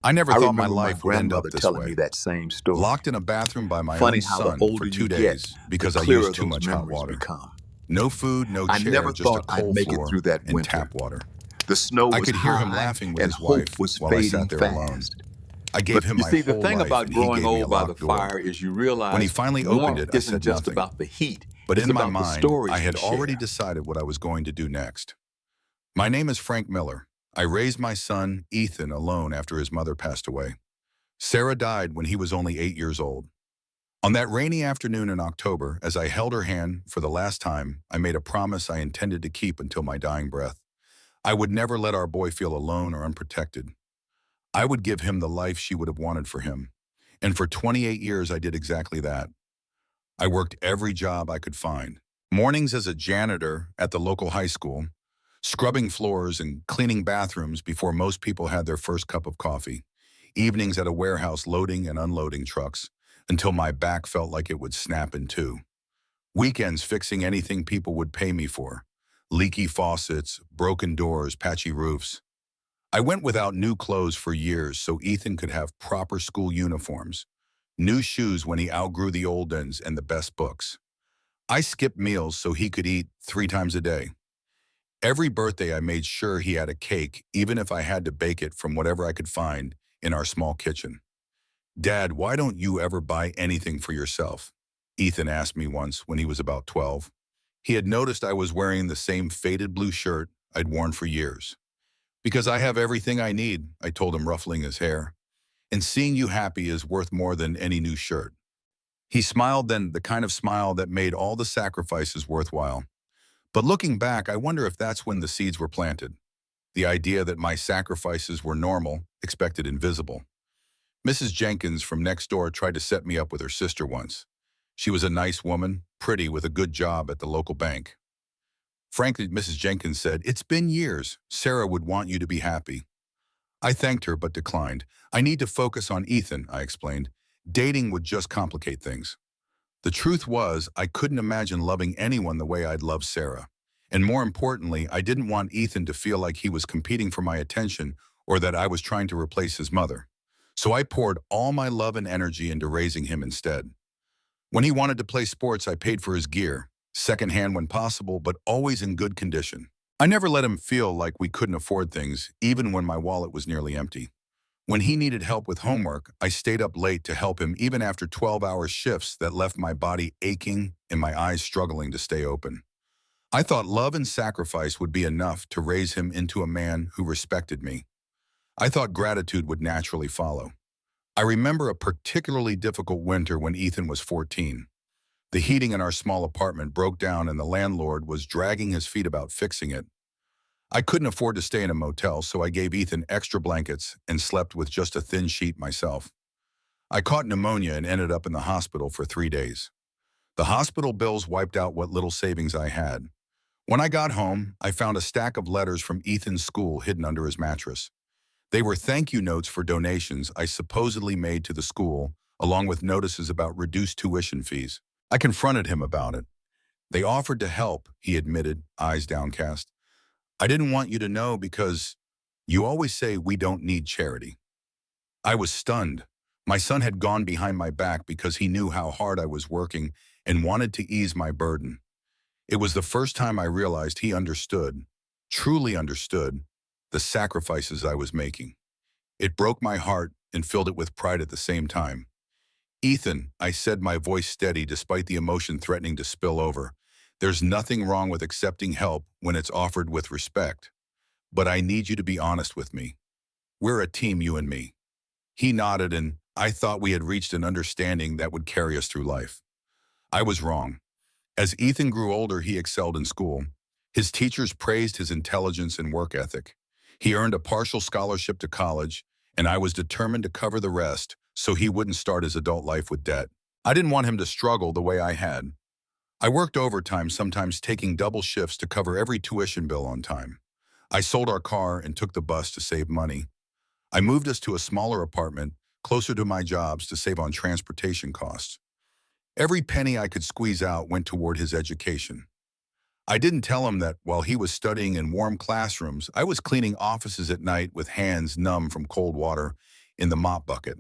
I never I thought my remember my life would end up grandmother this telling me way. that same story. Locked in a bathroom by my Funny own how the son for older you 2 days get, the because I clearer used too those much hot memories water. become. No food, no I chair, never just a thought I'd cold make it floor through that and winter. tap water. The snow I was could hear him high laughing with and his hope wife was while I sat fading there alone. fast. I But gave him you my see, the whole thing life about and he growing gave me a old by the locked door. fire is you When he realize finally opened warmth it, I isn't said just nothing. about the heat, But it's in my about the mind, I stories we had already share. decided what I was going to do next. My name is Frank Miller. I raised my son, Ethan, alone after his mother passed away. Sarah died when he was only 8 years old. On that rainy afternoon in October, as I held her hand for the last time, I made a promise I intended to keep until my dying breath. I would never let our boy feel alone or unprotected. I would give him the life she would have wanted for him. And for 28 years, I did exactly that. I worked every job I could find. Mornings as a janitor at the local high school, scrubbing floors and cleaning bathrooms before most people had their first cup of coffee. Evenings at a warehouse loading and unloading trucks until my back felt like it would snap in two. Weekends fixing anything people would pay me for. Leaky faucets, broken doors, patchy roofs. I went without new clothes for years so Ethan could have proper school uniforms, new shoes when he outgrew the old ones, and the best books. I skipped meals so he could eat 3 times a day. Every birthday I made sure he had a cake, even if I had to bake it from whatever I could find in our small kitchen. "Dad, why don't you ever buy anything for yourself?" Ethan asked me once when he was about 12. He had noticed I was wearing the same faded blue shirt I'd worn for years. "Because I have everything I need," I told him, ruffling his hair. "And seeing you happy is worth more than any new shirt." He smiled then, the kind of smile that made all the sacrifices worthwhile. But looking back, I wonder if that's when the seeds were planted. The idea that my sacrifices were normal, expected, invisible. Mrs. Jenkins from next door tried to set me up with her sister once. She was a nice woman, pretty, with a good job at the local bank. Frankly, Mrs. Jenkins said, "It's been years. Sarah would want you to be happy." I thanked her but declined. "I need to focus on Ethan," I explained. "Dating would just complicate things." The truth was, I couldn't imagine loving anyone the way I'd loved Sarah. And more importantly, I didn't want Ethan to feel like he was competing for my attention or that I was trying to replace his mother. So I poured all my love and energy into raising him instead. When he wanted to play sports, I paid for his gear, secondhand when possible, but always in good condition. I never let him feel like we couldn't afford things, even when my wallet was nearly empty. When he needed help with homework, I stayed up late to help him even after 12-hour shifts that left my body aching and my eyes struggling to stay open. I thought love and sacrifice would be enough to raise him into a man who respected me. I thought gratitude would naturally follow. I remember a particularly difficult winter when Ethan was 14. The heating in our small apartment broke down and the landlord was dragging his feet about fixing it. I couldn't afford to stay in a motel, so I gave Ethan extra blankets and slept with just a thin sheet myself. I caught pneumonia and ended up in the hospital for 3 days. The hospital bills wiped out what little savings I had. When I got home, I found a stack of letters from Ethan's school hidden under his mattress. They were thank you notes for donations I supposedly made to the school, along with notices about reduced tuition fees. I confronted him about it. "They offered to help," he admitted, eyes downcast. "I didn't want you to know because you always say we don't need charity." I was stunned. My son had gone behind my back because he knew how hard I was working and wanted to ease my burden. It was the first time I realized he understood, truly understood, the sacrifices I was making. It broke my heart and filled it with pride at the same time. "Ethan," I said, my voice steady despite the emotion threatening to spill over, "there's nothing wrong with accepting help when it's offered with respect. But I need you to be honest with me. We're a team, you and me." He nodded, and I thought we had reached an understanding that would carry us through life. I was wrong. As Ethan grew older, he excelled in school. His teachers praised his intelligence and work ethic. He earned a partial scholarship to college, and I was determined to cover the rest so he wouldn't start his adult life with debt. I didn't want him to struggle the way I had. I worked overtime, sometimes taking double shifts to cover every tuition bill on time. I sold our car and took the bus to save money. I moved us to a smaller apartment, closer to my jobs to save on transportation costs. Every penny I could squeeze out went toward his education. I didn't tell him that while he was studying in warm classrooms, I was cleaning offices at night with hands numb from cold water in the mop bucket.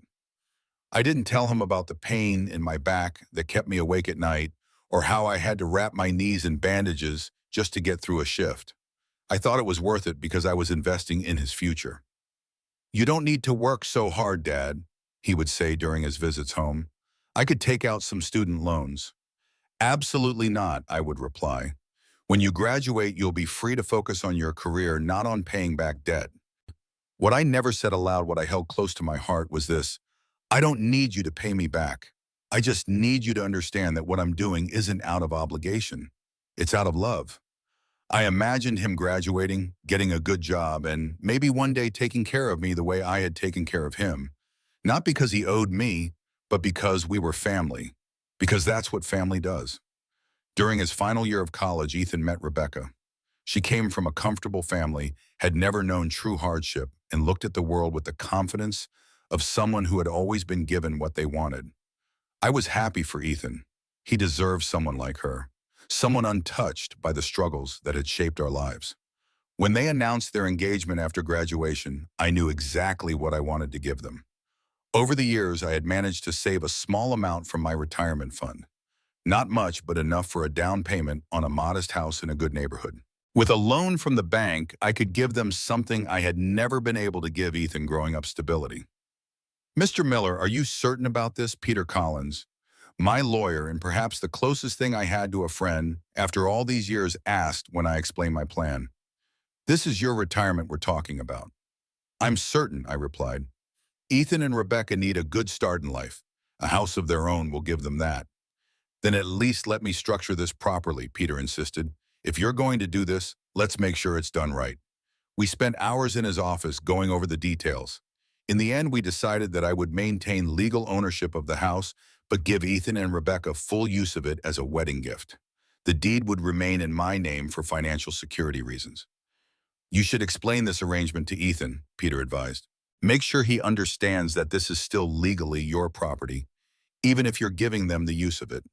I didn't tell him about the pain in my back that kept me awake at night or how I had to wrap my knees in bandages just to get through a shift. I thought it was worth it because I was investing in his future. "You don't need to work so hard, Dad," he would say during his visits home. "I could take out some student loans." "Absolutely not," I would reply. "When you graduate, you'll be free to focus on your career, not on paying back debt." What I never said aloud, what I held close to my heart, was this: I don't need you to pay me back. I just need you to understand that what I'm doing isn't out of obligation. It's out of love. I imagined him graduating, getting a good job, and maybe one day taking care of me the way I had taken care of him. Not because he owed me, but because we were family. Because that's what family does. During his final year of college, Ethan met Rebecca. She came from a comfortable family, had never known true hardship, and looked at the world with the confidence of someone who had always been given what they wanted. I was happy for Ethan. He deserved someone like her, someone untouched by the struggles that had shaped our lives. When they announced their engagement after graduation, I knew exactly what I wanted to give them. Over the years, I had managed to save a small amount from my retirement fund. Not much, but enough for a down payment on a modest house in a good neighborhood. With a loan from the bank, I could give them something I had never been able to give Ethan growing up: stability. "Mr. Miller, are you certain about this?" Peter Collins, my lawyer and perhaps the closest thing I had to a friend after all these years, asked when I explained my plan. "This is your retirement we're talking about." "I'm certain," I replied. "Ethan and Rebecca need a good start in life. A house of their own will give them that." "Then at least let me structure this properly," Peter insisted. "If you're going to do this, let's make sure it's done right." We spent hours in his office going over the details. In the end, we decided that I would maintain legal ownership of the house, but give Ethan and Rebecca full use of it as a wedding gift. The deed would remain in my name for financial security reasons. "You should explain this arrangement to Ethan," Peter advised. "Make sure he understands that this is still legally your property, even if you're giving them the use of it."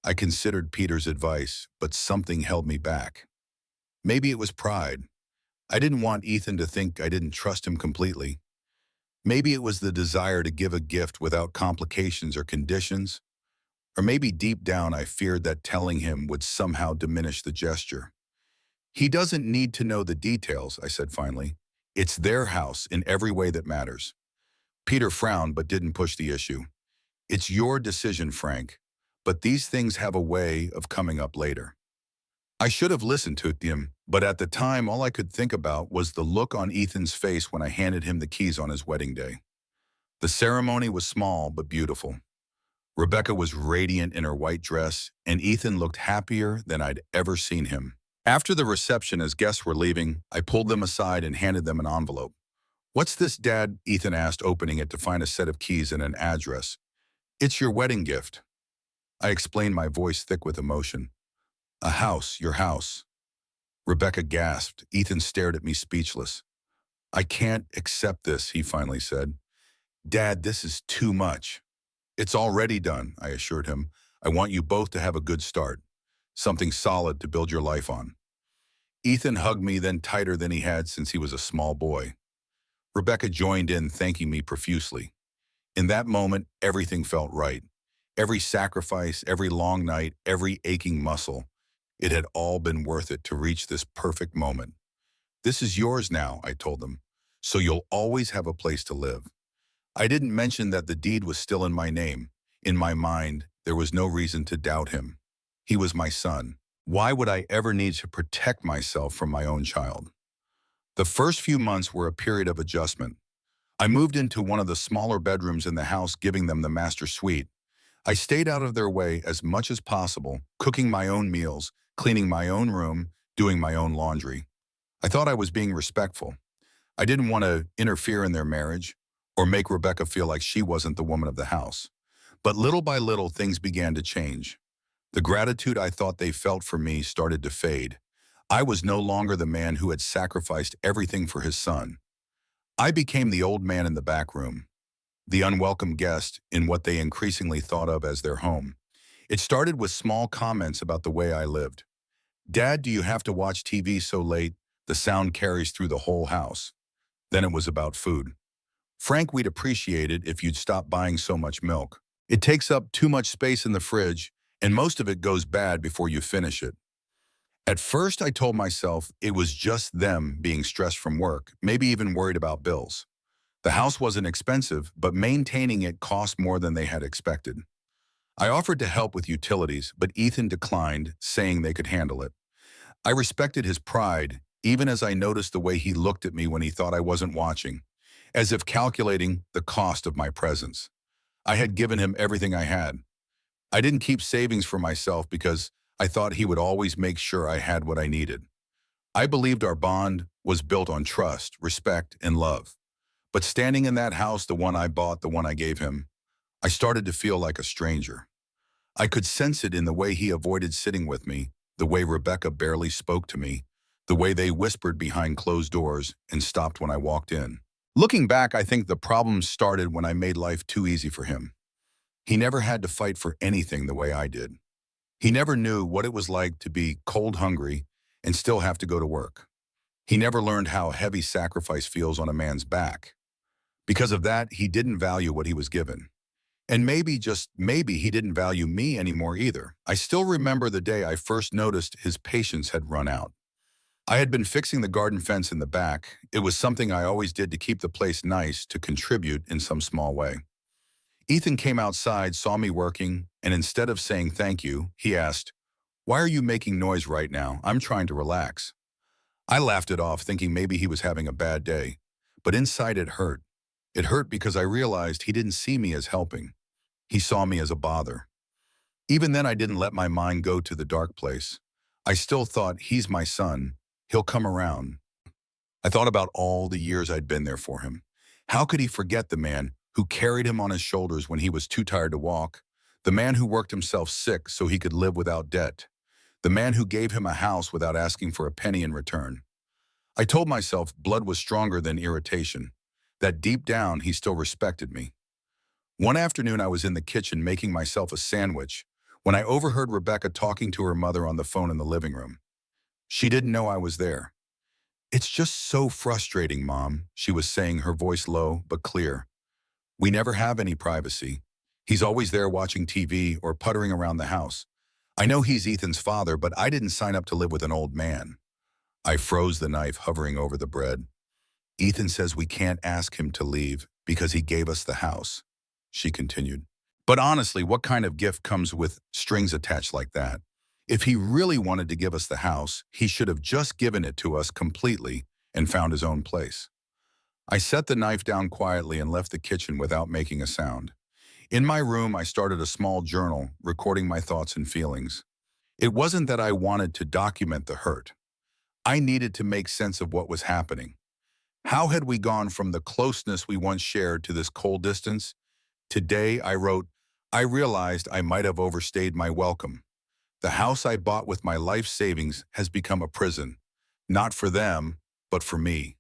I considered Peter's advice, but something held me back. Maybe it was pride. I didn't want Ethan to think I didn't trust him completely. Maybe it was the desire to give a gift without complications or conditions. Or maybe deep down I feared that telling him would somehow diminish the gesture. "He doesn't need to know the details," I said finally. "It's their house in every way that matters." Peter frowned but didn't push the issue. "It's your decision, Frank, but these things have a way of coming up later." I should have listened to him, but at the time all I could think about was the look on Ethan's face when I handed him the keys on his wedding day. The ceremony was small but beautiful. Rebecca was radiant in her white dress, and Ethan looked happier than I'd ever seen him. After the reception, as guests were leaving, I pulled them aside and handed them an envelope. "What's this, Dad?" Ethan asked, opening it to find a set of keys and an address. "It's your wedding gift." I explained, my voice thick with emotion. "A house, your house." Rebecca gasped. Ethan stared at me, speechless. "I can't accept this," he finally said. "Dad, this is too much." "It's already done," I assured him. "I want you both to have a good start. Something solid to build your life on." Ethan hugged me, then tighter than he had since he was a small boy. Rebecca joined in, thanking me profusely. In that moment, everything felt right. Every sacrifice, every long night, every aching muscle. It had all been worth it to reach this perfect moment. "This is yours now," I told them, "so you'll always have a place to live." I didn't mention that the deed was still in my name. In my mind, there was no reason to doubt him. He was my son. Why would I ever need to protect myself from my own child? The first few months were a period of adjustment. I moved into one of the smaller bedrooms in the house, giving them the master suite. I stayed out of their way as much as possible, cooking my own meals, cleaning my own room, doing my own laundry. I thought I was being respectful. I didn't want to interfere in their marriage or make Rebecca feel like she wasn't the woman of the house. But little by little, things began to change. The gratitude I thought they felt for me started to fade. I was no longer the man who had sacrificed everything for his son. I became the old man in the back room, the unwelcome guest in what they increasingly thought of as their home. It started with small comments about the way I lived. "Dad, do you have to watch TV so late? The sound carries through the whole house." Then it was about food. Frank, we'd appreciate it if you'd stop buying so much milk. It takes up too much space in the fridge, and most of it goes bad before you finish it. At first, I told myself it was just them being stressed from work, maybe even worried about bills. The house wasn't expensive, but maintaining it cost more than they had expected. I offered to help with utilities, but Ethan declined, saying they could handle it. I respected his pride, even as I noticed the way he looked at me when he thought I wasn't watching, as if calculating the cost of my presence. I had given him everything I had. I didn't keep savings for myself because I thought he would always make sure I had what I needed. I believed our bond was built on trust, respect, and love. But standing in that house, the one I bought, the one I gave him, I started to feel like a stranger. I could sense it in the way he avoided sitting with me, the way Rebecca barely spoke to me, the way they whispered behind closed doors and stopped when I walked in. Looking back, I think the problem started when I made life too easy for him. He never had to fight for anything the way I did. He never knew what it was like to be cold hungry and still have to go to work. He never learned how heavy sacrifice feels on a man's back. Because of that, he didn't value what he was given. And maybe, just maybe, he didn't value me anymore either. I still remember the day I first noticed his patience had run out. I had been fixing the garden fence in the back. It was something I always did to keep the place nice, to contribute in some small way. Ethan came outside, saw me working, and instead of saying thank you, he asked, "Why are you making noise right now? I'm trying to relax." I laughed it off, thinking maybe he was having a bad day. But inside it hurt. It hurt because I realized he didn't see me as helping. He saw me as a bother. Even then, I didn't let my mind go to the dark place. I still thought, he's my son. He'll come around. I thought about all the years I'd been there for him. How could he forget the man who carried him on his shoulders when he was too tired to walk? The man who worked himself sick so he could live without debt? The man who gave him a house without asking for a penny in return? I told myself blood was stronger than irritation, that deep down he still respected me. One afternoon, I was in the kitchen making myself a sandwich when I overheard Rebecca talking to her mother on the phone in the living room. She didn't know I was there. "It's just so frustrating, Mom," she was saying, her voice low but clear. "We never have any privacy. He's always there watching TV or puttering around the house. I know he's Ethan's father, but I didn't sign up to live with an old man." I froze, the knife hovering over the bread. "Ethan says we can't ask him to leave because he gave us the house," she continued. "But honestly, what kind of gift comes with strings attached like that? If he really wanted to give us the house, he should have just given it to us completely and found his own place." I set the knife down quietly and left the kitchen without making a sound. In my room, I started a small journal, recording my thoughts and feelings. It wasn't that I wanted to document the hurt. I needed to make sense of what was happening. How had we gone from the closeness we once shared to this cold distance? Today, I wrote, "I realized I might have overstayed my welcome. The house I bought with my life savings has become a prison, not for them, but for me."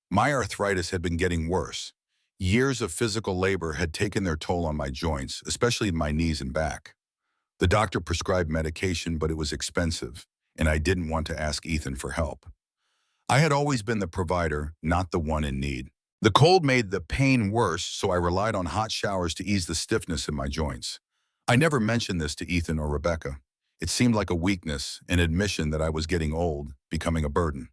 My arthritis had been getting worse. Years of physical labor had taken their toll on my joints, especially my knees and back. The doctor prescribed medication, but it was expensive, and I didn't want to ask Ethan for help. I had always been the provider, not the one in need. The cold made the pain worse, so I relied on hot showers to ease the stiffness in my joints. I never mentioned this to Ethan or Rebecca. It seemed like a weakness, an admission that I was getting old, becoming a burden.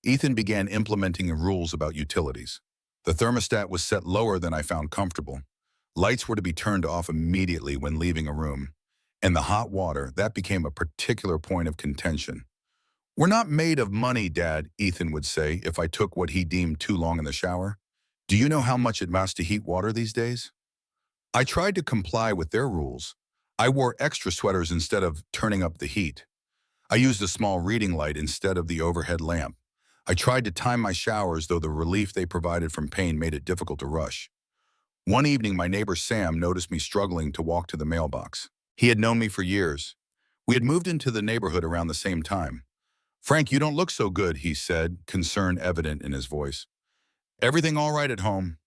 Ethan began implementing rules about utilities. The thermostat was set lower than I found comfortable. Lights were to be turned off immediately when leaving a room. And the hot water, that became a particular point of contention. "We're not made of money, Dad," Ethan would say if I took what he deemed too long in the shower. "Do you know how much it costs to heat water these days?" I tried to comply with their rules. I wore extra sweaters instead of turning up the heat. I used a small reading light instead of the overhead lamp. I tried to time my showers, though the relief they provided from pain made it difficult to rush. One evening, my neighbor Sam noticed me struggling to walk to the mailbox. He had known me for years. We had moved into the neighborhood around the same time. "Frank, you don't look so good," he said, concern evident in his voice. "Everything all right at home?"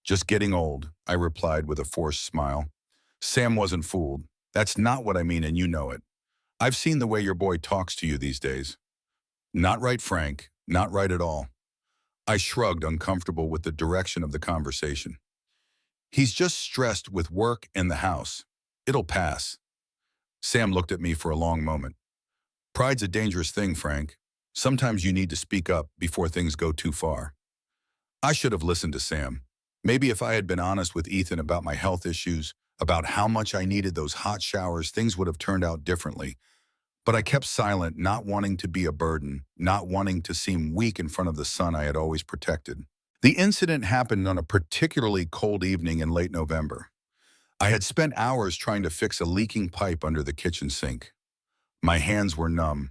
"Just getting old," I replied with a forced smile. Sam wasn't fooled. "That's not what I mean, and you know it. I've seen the way your boy talks to you these days." "Not right, Frank. Not right at all." I shrugged, uncomfortable with the direction of the conversation. He's just stressed with work and the house. It'll pass. Sam looked at me for a long moment. Pride's a dangerous thing, Frank. Sometimes you need to speak up before things go too far. I should have listened to Sam. Maybe if I had been honest with Ethan about my health issues, about how much I needed those hot showers, things would have turned out differently. But I kept silent, not wanting to be a burden, not wanting to seem weak in front of the son I had always protected. The incident happened on a particularly cold evening in late November. I had spent hours trying to fix a leaking pipe under the kitchen sink. My hands were numb,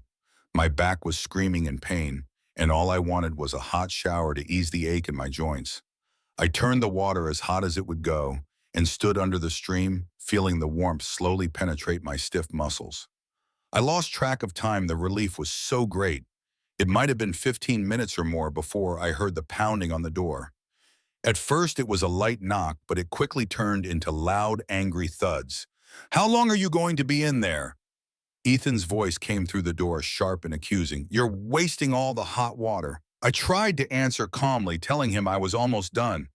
my back was screaming in pain, and all I wanted was a hot shower to ease the ache in my joints. I turned the water as hot as it would go and stood under the stream, feeling the warmth slowly penetrate my stiff muscles. I lost track of time. The relief was so great. It might have been 15 minutes or more before I heard the pounding on the door. At first, it was a light knock, but it quickly turned into loud, angry thuds. "How long are you going to be in there?" Ethan's voice came through the door, sharp and accusing. "You're wasting all the hot water." I tried to answer calmly, telling him I was almost done.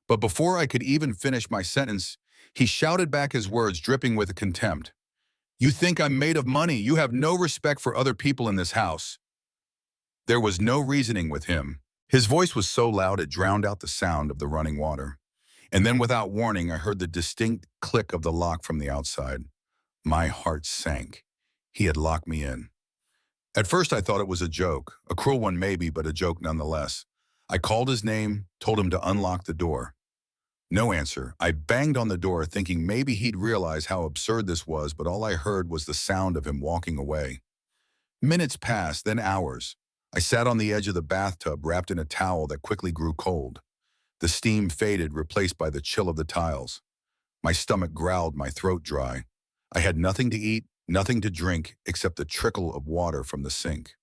But before I could even finish my sentence, he shouted back, his words dripping with contempt. "You think I'm made of money? You have no respect for other people in this house." There was no reasoning with him. His voice was so loud it drowned out the sound of the running water. And then without warning, I heard the distinct click of the lock from the outside. My heart sank. He had locked me in. At first I thought it was a joke, a cruel one maybe, but a joke nonetheless. I called his name, told him to unlock the door. No answer. I banged on the door, thinking maybe he'd realize how absurd this was, but all I heard was the sound of him walking away. Minutes passed, then hours. I sat on the edge of the bathtub, wrapped in a towel that quickly grew cold. The steam faded, replaced by the chill of the tiles. My stomach growled, my throat dry. I had nothing to eat, nothing to drink, except the trickle of water from the sink.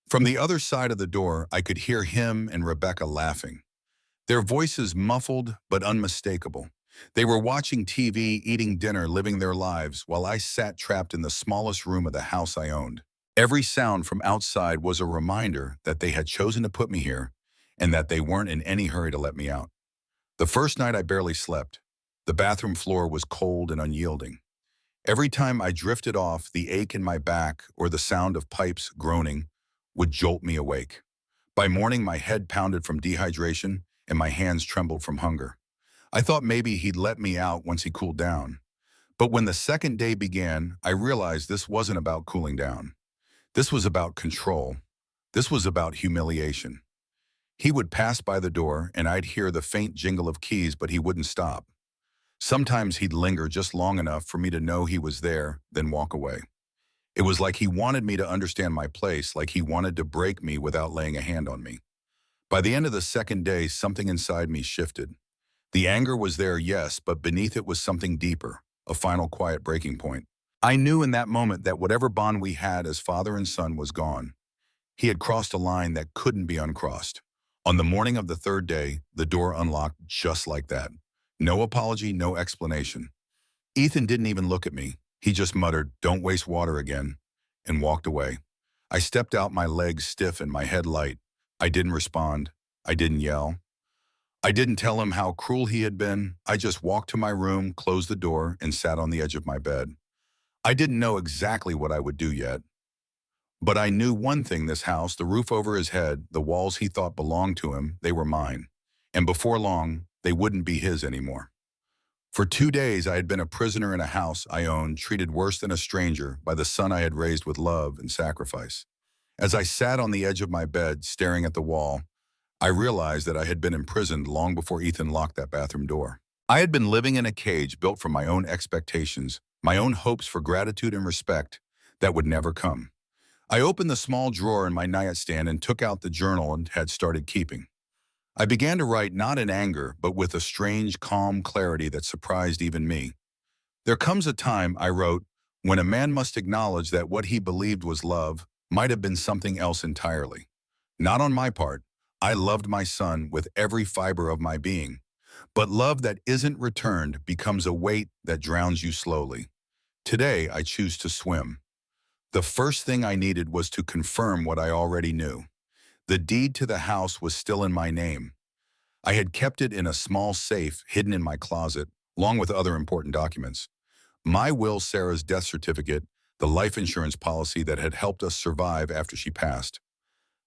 From the other side of the door, I could hear him and Rebecca laughing. Their voices muffled but unmistakable. They were watching TV, eating dinner, living their lives, while I sat trapped in the smallest room of the house I owned. Every sound from outside was a reminder that they had chosen to put me here and that they weren't in any hurry to let me out. The first night I barely slept. The bathroom floor was cold and unyielding. Every time I drifted off, the ache in my back or the sound of pipes groaning would jolt me awake. By morning, my head pounded from dehydration and my hands trembled from hunger. I thought maybe he'd let me out once he cooled down. But when the second day began, I realized this wasn't about cooling down. This was about control. This was about humiliation. He would pass by the door and I'd hear the faint jingle of keys, but he wouldn't stop. Sometimes he'd linger just long enough for me to know he was there, then walk away. It was like he wanted me to understand my place, like he wanted to break me without laying a hand on me. By the end of the second day, something inside me shifted. The anger was there, yes, but beneath it was something deeper, a final quiet breaking point. I knew in that moment that whatever bond we had as father and son was gone. He had crossed a line that couldn't be uncrossed. On the morning of the third day, the door unlocked just like that. No apology, no explanation. Ethan didn't even look at me. He just muttered, "Don't waste water again," and walked away. I stepped out, my legs stiff and my head light. I didn't respond. I didn't yell. I didn't tell him how cruel he had been. I just walked to my room, closed the door, and sat on the edge of my bed. I didn't know exactly what I would do yet. But I knew one thing: this house, the roof over his head, the walls he thought belonged to him, they were mine. And before long, they wouldn't be his anymore. For 2 days, I had been a prisoner in a house I owned, treated worse than a stranger by the son I had raised with love and sacrifice. As I sat on the edge of my bed, staring at the wall, I realized that I had been imprisoned long before Ethan locked that bathroom door. I had been living in a cage built from my own expectations, my own hopes for gratitude and respect that would never come. I opened the small drawer in my nightstand and took out the journal and had started keeping. I began to write not in anger, but with a strange, calm clarity that surprised even me. "There comes a time," I wrote, "when a man must acknowledge that what he believed was love might have been something else entirely. Not on my part. I loved my son with every fiber of my being. But love that isn't returned becomes a weight that drowns you slowly. Today, I choose to swim." The first thing I needed was to confirm what I already knew. The deed to the house was still in my name. I had kept it in a small safe hidden in my closet, along with other important documents. My will, Sarah's death certificate, the life insurance policy that had helped us survive after she passed.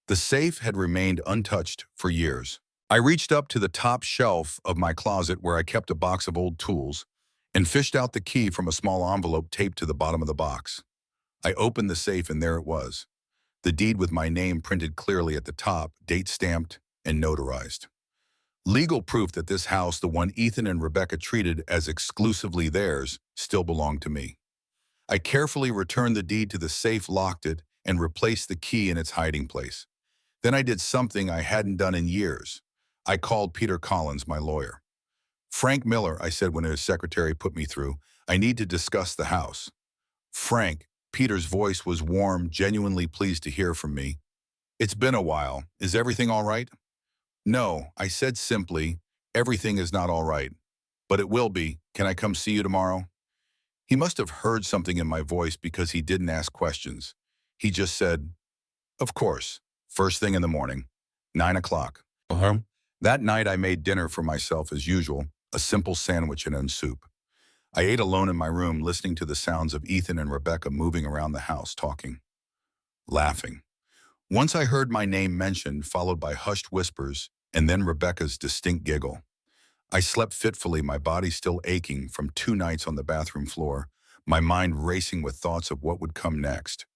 The safe had remained untouched for years. I reached up to the top shelf of my closet where I kept a box of old tools and fished out the key from a small envelope taped to the bottom of the box. I opened the safe and there it was. The deed with my name printed clearly at the top, date stamped and notarized. Legal proof that this house, the one Ethan and Rebecca treated as exclusively theirs, still belonged to me. I carefully returned the deed to the safe, locked it, and replaced the key in its hiding place. Then I did something I hadn't done in years. I called Peter Collins, my lawyer. "Frank Miller," I said when his secretary put me through, "I need to discuss the house." "Frank," Peter's voice was warm, genuinely pleased to hear from me. "It's been a while. Is everything all right?" "No," I said simply, "everything is not all right. But it will be. Can I come see you tomorrow?" He must have heard something in my voice because he didn't ask questions. He just said, "Of course, first thing in the morning, 9 o'clock. That night I made dinner for myself as usual, a simple sandwich and soup. I ate alone in my room, listening to the sounds of Ethan and Rebecca moving around the house, talking, laughing. Once I heard my name mentioned, followed by hushed whispers, and then Rebecca's distinct giggle. I slept fitfully, my body still aching from 2 nights on the bathroom floor, my mind racing with thoughts of what would come next.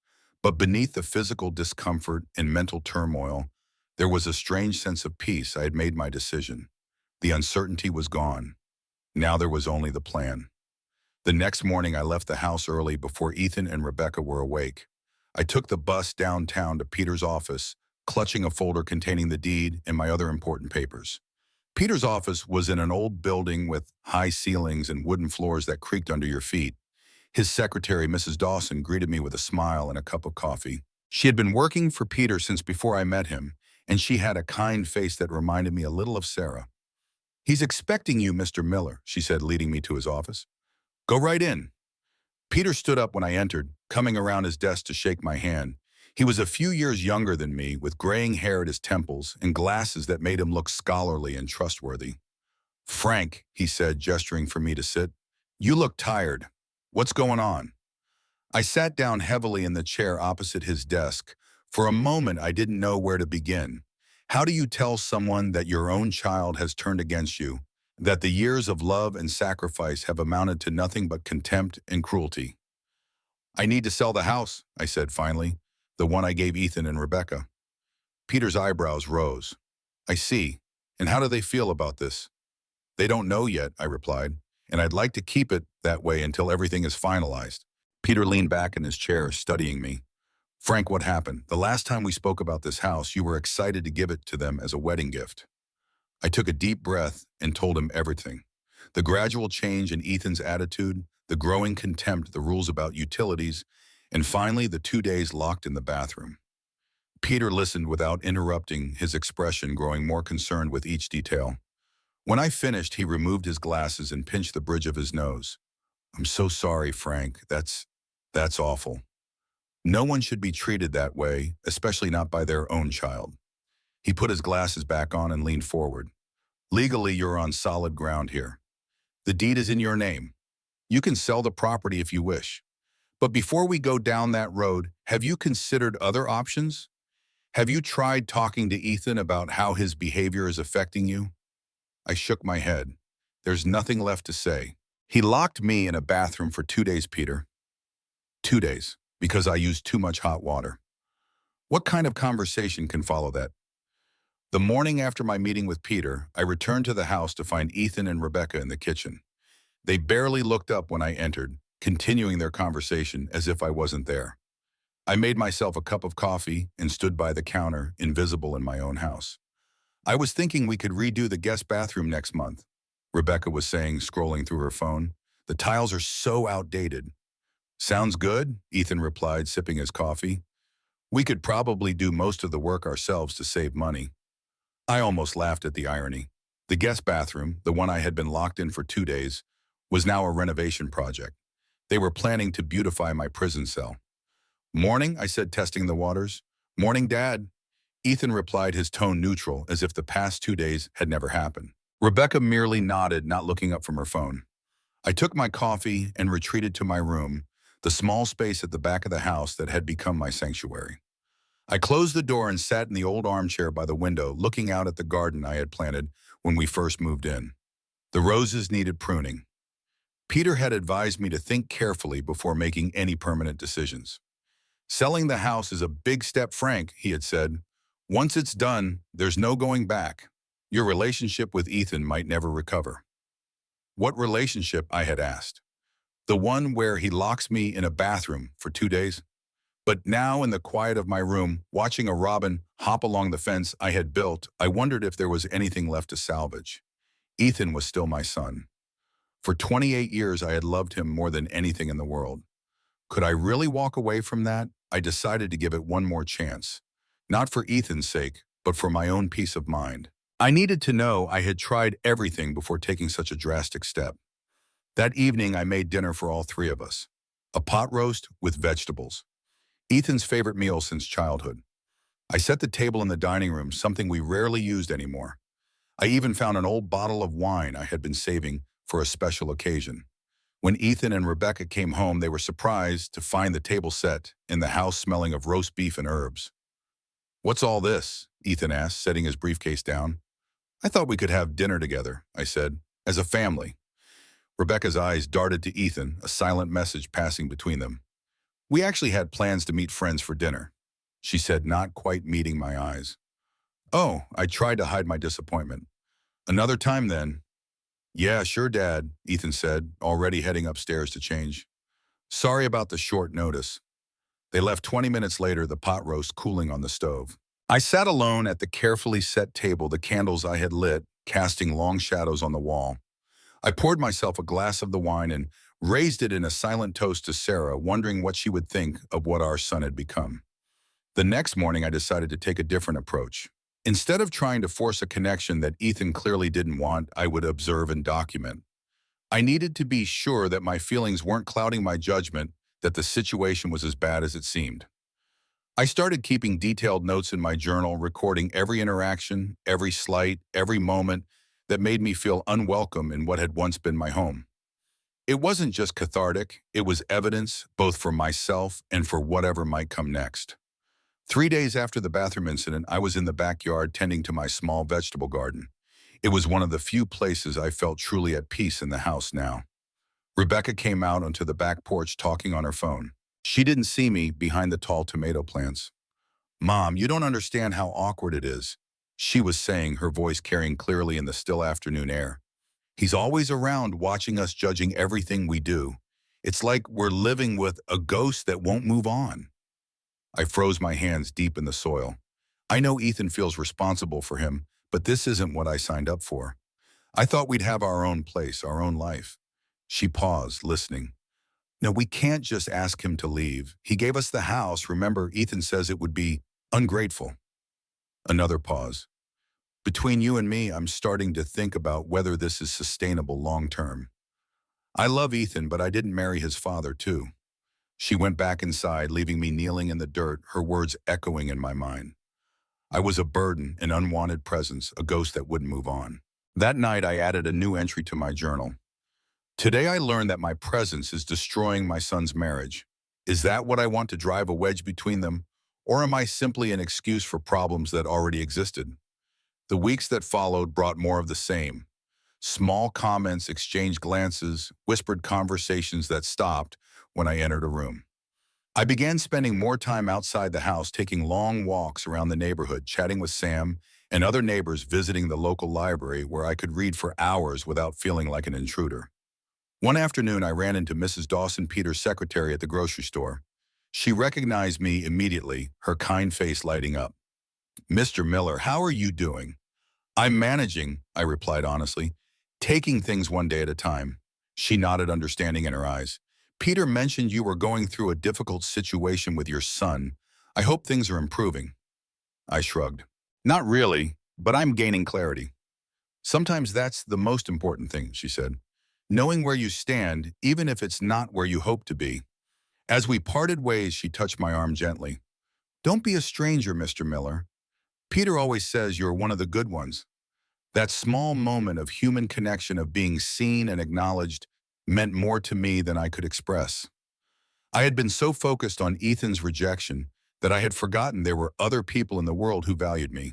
But beneath the physical discomfort and mental turmoil, there was a strange sense of peace. I had made my decision. The uncertainty was gone. Now there was only the plan. The next morning I left the house early before Ethan and Rebecca were awake. I took the bus downtown to Peter's office, clutching a folder containing the deed and my other important papers. Peter's office was in an old building with high ceilings and wooden floors that creaked under your feet. His secretary, Mrs. Dawson, greeted me with a smile and a cup of coffee. She had been working for Peter since before I met him, and she had a kind face that reminded me a little of Sarah. "He's expecting you, Mr. Miller," she said, leading me to his office. "Go right in." Peter stood up when I entered, coming around his desk to shake my hand. He was a few years younger than me, with graying hair at his temples and glasses that made him look scholarly and trustworthy. "Frank," he said, gesturing for me to sit, "you look tired. What's going on?" I sat down heavily in the chair opposite his desk. For a moment, I didn't know where to begin. How do you tell someone that your own child has turned against you, that the years of love and sacrifice have amounted to nothing but contempt and cruelty? "I need to sell the house," I said finally, "the one I gave Ethan and Rebecca." Peter's eyebrows rose. "I see. And how do they feel about this?" "They don't know yet," I replied, "and I'd like to keep it that way until everything is finalized." Peter leaned back in his chair, studying me. "Frank, what happened? The last time we spoke about this house, you were excited to give it to them as a wedding gift." I took a deep breath and told him everything. The gradual change in Ethan's attitude, the growing contempt, the rules about utilities, and finally the 2 days locked in the bathroom. Peter listened without interrupting, his expression growing more concerned with each detail. When I finished, he removed his glasses and pinched the bridge of his nose. "I'm so sorry, Frank. That's awful. No one should be treated that way, especially not by their own child." He put his glasses back on and leaned forward. "Legally, you're on solid ground here. The deed is in your name. You can sell the property if you wish. But before we go down that road, have you considered other options? Have you tried talking to Ethan about how his behavior is affecting you?" I shook my head. There's nothing left to say. "He locked me in a bathroom for 2 days, Peter. 2 days, because I used too much hot water. What kind of conversation can follow that?" The morning after my meeting with Peter, I returned to the house to find Ethan and Rebecca in the kitchen. They barely looked up when I entered, continuing their conversation as if I wasn't there. I made myself a cup of coffee and stood by the counter, invisible in my own house. "I was thinking we could redo the guest bathroom next month," Rebecca was saying, scrolling through her phone. "The tiles are so outdated." "Sounds good," Ethan replied, sipping his coffee. "We could probably do most of the work ourselves to save money." I almost laughed at the irony. The guest bathroom, the one I had been locked in for 2 days, was now a renovation project. They were planning to beautify my prison cell. "Morning," I said, testing the waters. "Morning, Dad." Ethan replied, his tone neutral, as if the past 2 days had never happened. Rebecca merely nodded, not looking up from her phone. I took my coffee and retreated to my room, the small space at the back of the house that had become my sanctuary. I closed the door and sat in the old armchair by the window, looking out at the garden I had planted when we first moved in. The roses needed pruning. Peter had advised me to think carefully before making any permanent decisions. Selling the house is a big step, Frank, he had said. Once it's done, there's no going back. Your relationship with Ethan might never recover. What relationship, I had asked. The one where he locks me in a bathroom for 2 days? But now, in the quiet of my room, watching a robin hop along the fence I had built, I wondered if there was anything left to salvage. Ethan was still my son. For 28 years, I had loved him more than anything in the world. Could I really walk away from that? I decided to give it one more chance. Not for Ethan's sake, but for my own peace of mind. I needed to know I had tried everything before taking such a drastic step. That evening, I made dinner for all three of us. A pot roast with vegetables. Ethan's favorite meal since childhood. I set the table in the dining room, something we rarely used anymore. I even found an old bottle of wine I had been saving for a special occasion. When Ethan and Rebecca came home, they were surprised to find the table set and the house smelling of roast beef and herbs. "What's all this?" Ethan asked, setting his briefcase down. "I thought we could have dinner together," I said, "as a family." Rebecca's eyes darted to Ethan, a silent message passing between them. "We actually had plans to meet friends for dinner," she said, not quite meeting my eyes. "Oh," I tried to hide my disappointment. "Another time then." "Yeah, sure, Dad," Ethan said, already heading upstairs to change. "Sorry about the short notice." They left 20 minutes later, the pot roast cooling on the stove. I sat alone at the carefully set table, the candles I had lit casting long shadows on the wall. I poured myself a glass of the wine and raised it in a silent toast to Sarah, wondering what she would think of what our son had become. The next morning, I decided to take a different approach. Instead of trying to force a connection that Ethan clearly didn't want, I would observe and document. I needed to be sure that my feelings weren't clouding my judgment, that the situation was as bad as it seemed. I started keeping detailed notes in my journal, recording every interaction, every slight, every moment that made me feel unwelcome in what had once been my home. It wasn't just cathartic, it was evidence, both for myself and for whatever might come next. 3 days after the bathroom incident, I was in the backyard tending to my small vegetable garden. It was one of the few places I felt truly at peace in the house now. Rebecca came out onto the back porch talking on her phone. She didn't see me behind the tall tomato plants. "Mom, you don't understand how awkward it is," she was saying, her voice carrying clearly in the still afternoon air. "He's always around, watching us, judging everything we do. It's like we're living with a ghost that won't move on." I froze my hands deep in the soil. I know Ethan feels responsible for him, but this isn't what I signed up for. I thought we'd have our own place, our own life. She paused, listening. "No, we can't just ask him to leave. He gave us the house. Remember, Ethan says it would be ungrateful." Another pause. "Between you and me, I'm starting to think about whether this is sustainable long term. I love Ethan, but I didn't marry his father, too." She went back inside, leaving me kneeling in the dirt, her words echoing in my mind. I was a burden, an unwanted presence, a ghost that wouldn't move on. That night, I added a new entry to my journal. "Today I learned that my presence is destroying my son's marriage. Is that what I want to drive a wedge between them? Or am I simply an excuse for problems that already existed?" The weeks that followed brought more of the same. Small comments, exchanged glances, whispered conversations that stopped when I entered a room. I began spending more time outside the house, taking long walks around the neighborhood, chatting with Sam and other neighbors, visiting the local library where I could read for hours without feeling like an intruder. One afternoon, I ran into Mrs. Dawson Peters' secretary at the grocery store. She recognized me immediately, her kind face lighting up. "Mr. Miller, how are you doing?" "I'm managing," I replied honestly, "taking things one day at a time." She nodded, understanding in her eyes. "Peter mentioned you were going through a difficult situation with your son. I hope things are improving." I shrugged. "Not really, but I'm gaining clarity." "Sometimes that's the most important thing," she said. "Knowing where you stand, even if it's not where you hope to be." As we parted ways, she touched my arm gently. "Don't be a stranger, Mr. Miller. Peter always says you're one of the good ones. That small moment of human connection, of being seen and acknowledged, meant more to me than I could express. I had been so focused on Ethan's rejection that I had forgotten there were other people in the world who valued me.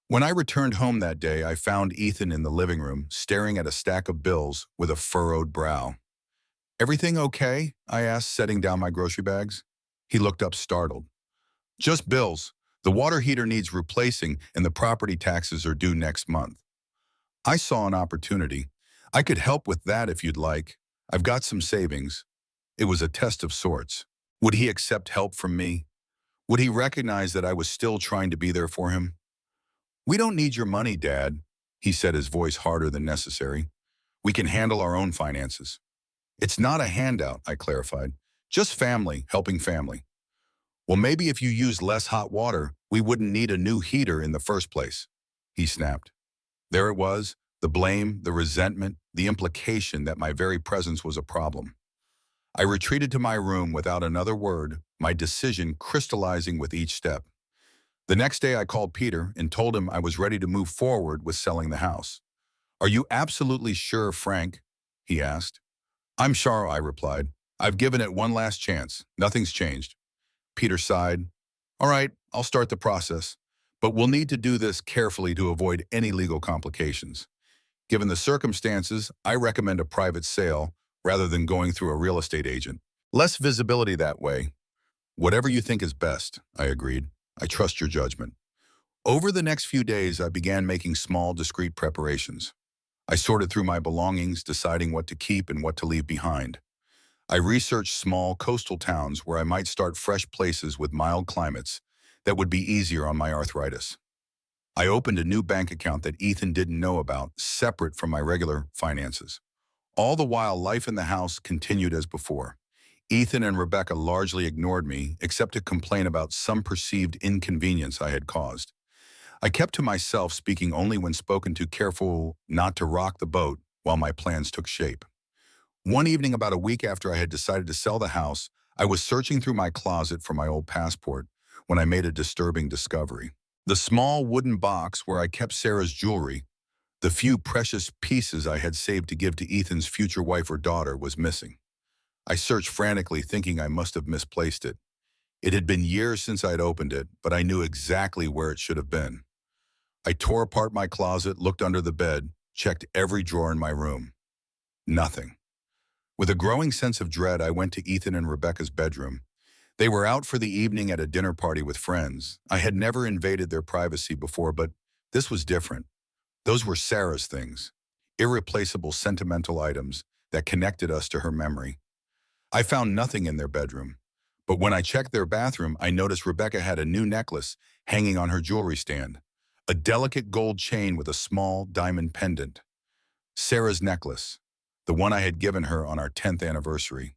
When I returned home that day, I found Ethan in the living room, staring at a stack of bills with a furrowed brow. "Everything okay?" I asked, setting down my grocery bags. He looked up startled. "Just bills. The water heater needs replacing and the property taxes are due next month." I saw an opportunity. "I could help with that if you'd like. I've got some savings." It was a test of sorts. Would he accept help from me? Would he recognize that I was still trying to be there for him? "We don't need your money, Dad," he said, his voice harder than necessary. "We can handle our own finances." "It's not a handout," I clarified. "Just family helping family." "Well, maybe if you used less hot water, we wouldn't need a new heater in the first place," he snapped. There it was, the blame, the resentment, the implication that my very presence was a problem. I retreated to my room without another word, my decision crystallizing with each step. The next day I called Peter and told him I was ready to move forward with selling the house. "Are you absolutely sure, Frank?" he asked. "I'm sure," I replied. "I've given it one last chance. Nothing's changed." Peter sighed. "All right, I'll start the process, but we'll need to do this carefully to avoid any legal complications. Given the circumstances, I recommend a private sale rather than going through a real estate agent. Less visibility that way." "Whatever you think is best," I agreed. "I trust your judgment." Over the next few days, I began making small, discreet preparations. I sorted through my belongings, deciding what to keep and what to leave behind. I researched small coastal towns where I might start fresh places with mild climates that would be easier on my arthritis. I opened a new bank account that Ethan didn't know about, separate from my regular finances. All the while, life in the house continued as before. Ethan and Rebecca largely ignored me, except to complain about some perceived inconvenience I had caused. I kept to myself, speaking only when spoken to, careful not to rock the boat while my plans took shape. One evening, about a week after I had decided to sell the house, I was searching through my closet for my old passport when I made a disturbing discovery. The small wooden box where I kept Sarah's jewelry, the few precious pieces I had saved to give to Ethan's future wife or daughter, was missing. I searched frantically, thinking I must have misplaced it. It had been years since I'd opened it, but I knew exactly where it should have been. I tore apart my closet, looked under the bed, checked every drawer in my room. Nothing. With a growing sense of dread, I went to Ethan and Rebecca's bedroom. They were out for the evening at a dinner party with friends. I had never invaded their privacy before, but this was different. Those were Sarah's things, irreplaceable sentimental items that connected us to her memory. I found nothing in their bedroom, but when I checked their bathroom, I noticed Rebecca had a new necklace hanging on her jewelry stand, a delicate gold chain with a small diamond pendant. Sarah's necklace, the one I had given her on our 10th anniversary.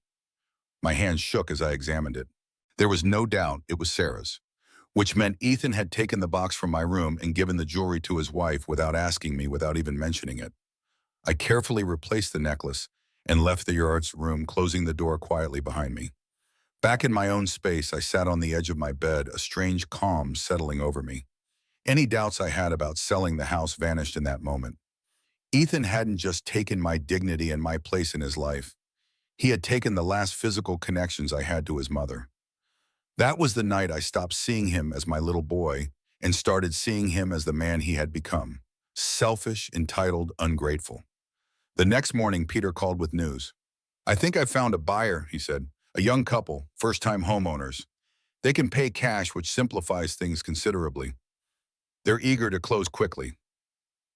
My hands shook as I examined it. There was no doubt it was Sarah's, which meant Ethan had taken the box from my room and given the jewelry to his wife without asking me, without even mentioning it. I carefully replaced the necklace and left the yard's room, closing the door quietly behind me. Back in my own space, I sat on the edge of my bed, a strange calm settling over me. Any doubts I had about selling the house vanished in that moment. Ethan hadn't just taken my dignity and my place in his life. He had taken the last physical connections I had to his mother. That was the night I stopped seeing him as my little boy and started seeing him as the man he had become. Selfish, entitled, ungrateful. The next morning, Peter called with news. "I think I found a buyer," he said. "A young couple, first-time homeowners. They can pay cash, which simplifies things considerably. They're eager to close quickly."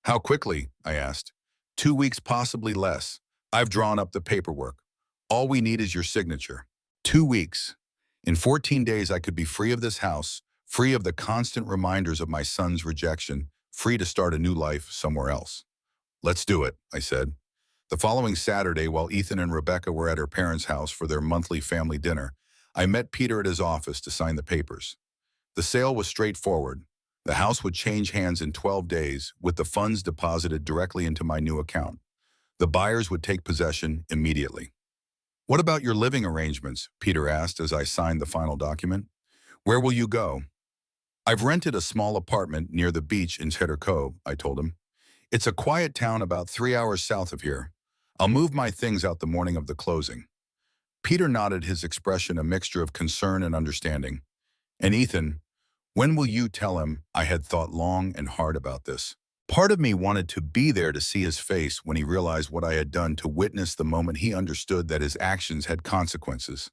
"How quickly?" I asked. "2 weeks, possibly less. I've drawn up the paperwork. All we need is your signature." 2 weeks. In 14 days, I could be free of this house, free of the constant reminders of my son's rejection, free to start a new life somewhere else. "Let's do it," I said. The following Saturday, while Ethan and Rebecca were at her parents' house for their monthly family dinner, I met Peter at his office to sign the papers. The sale was straightforward. The house would change hands in 12 days, with the funds deposited directly into my new account. The buyers would take possession immediately. "What about your living arrangements?" Peter asked as I signed the final document. "Where will you go?" I've rented a small apartment near the beach in Cheddar Cove, I told him. It's a quiet town about 3 hours south of here. I'll move my things out the morning of the closing. Peter nodded, his expression a mixture of concern and understanding. And Ethan, when will you tell him? I had thought long and hard about this. Part of me wanted to be there to see his face when he realized what I had done, to witness the moment he understood that his actions had consequences.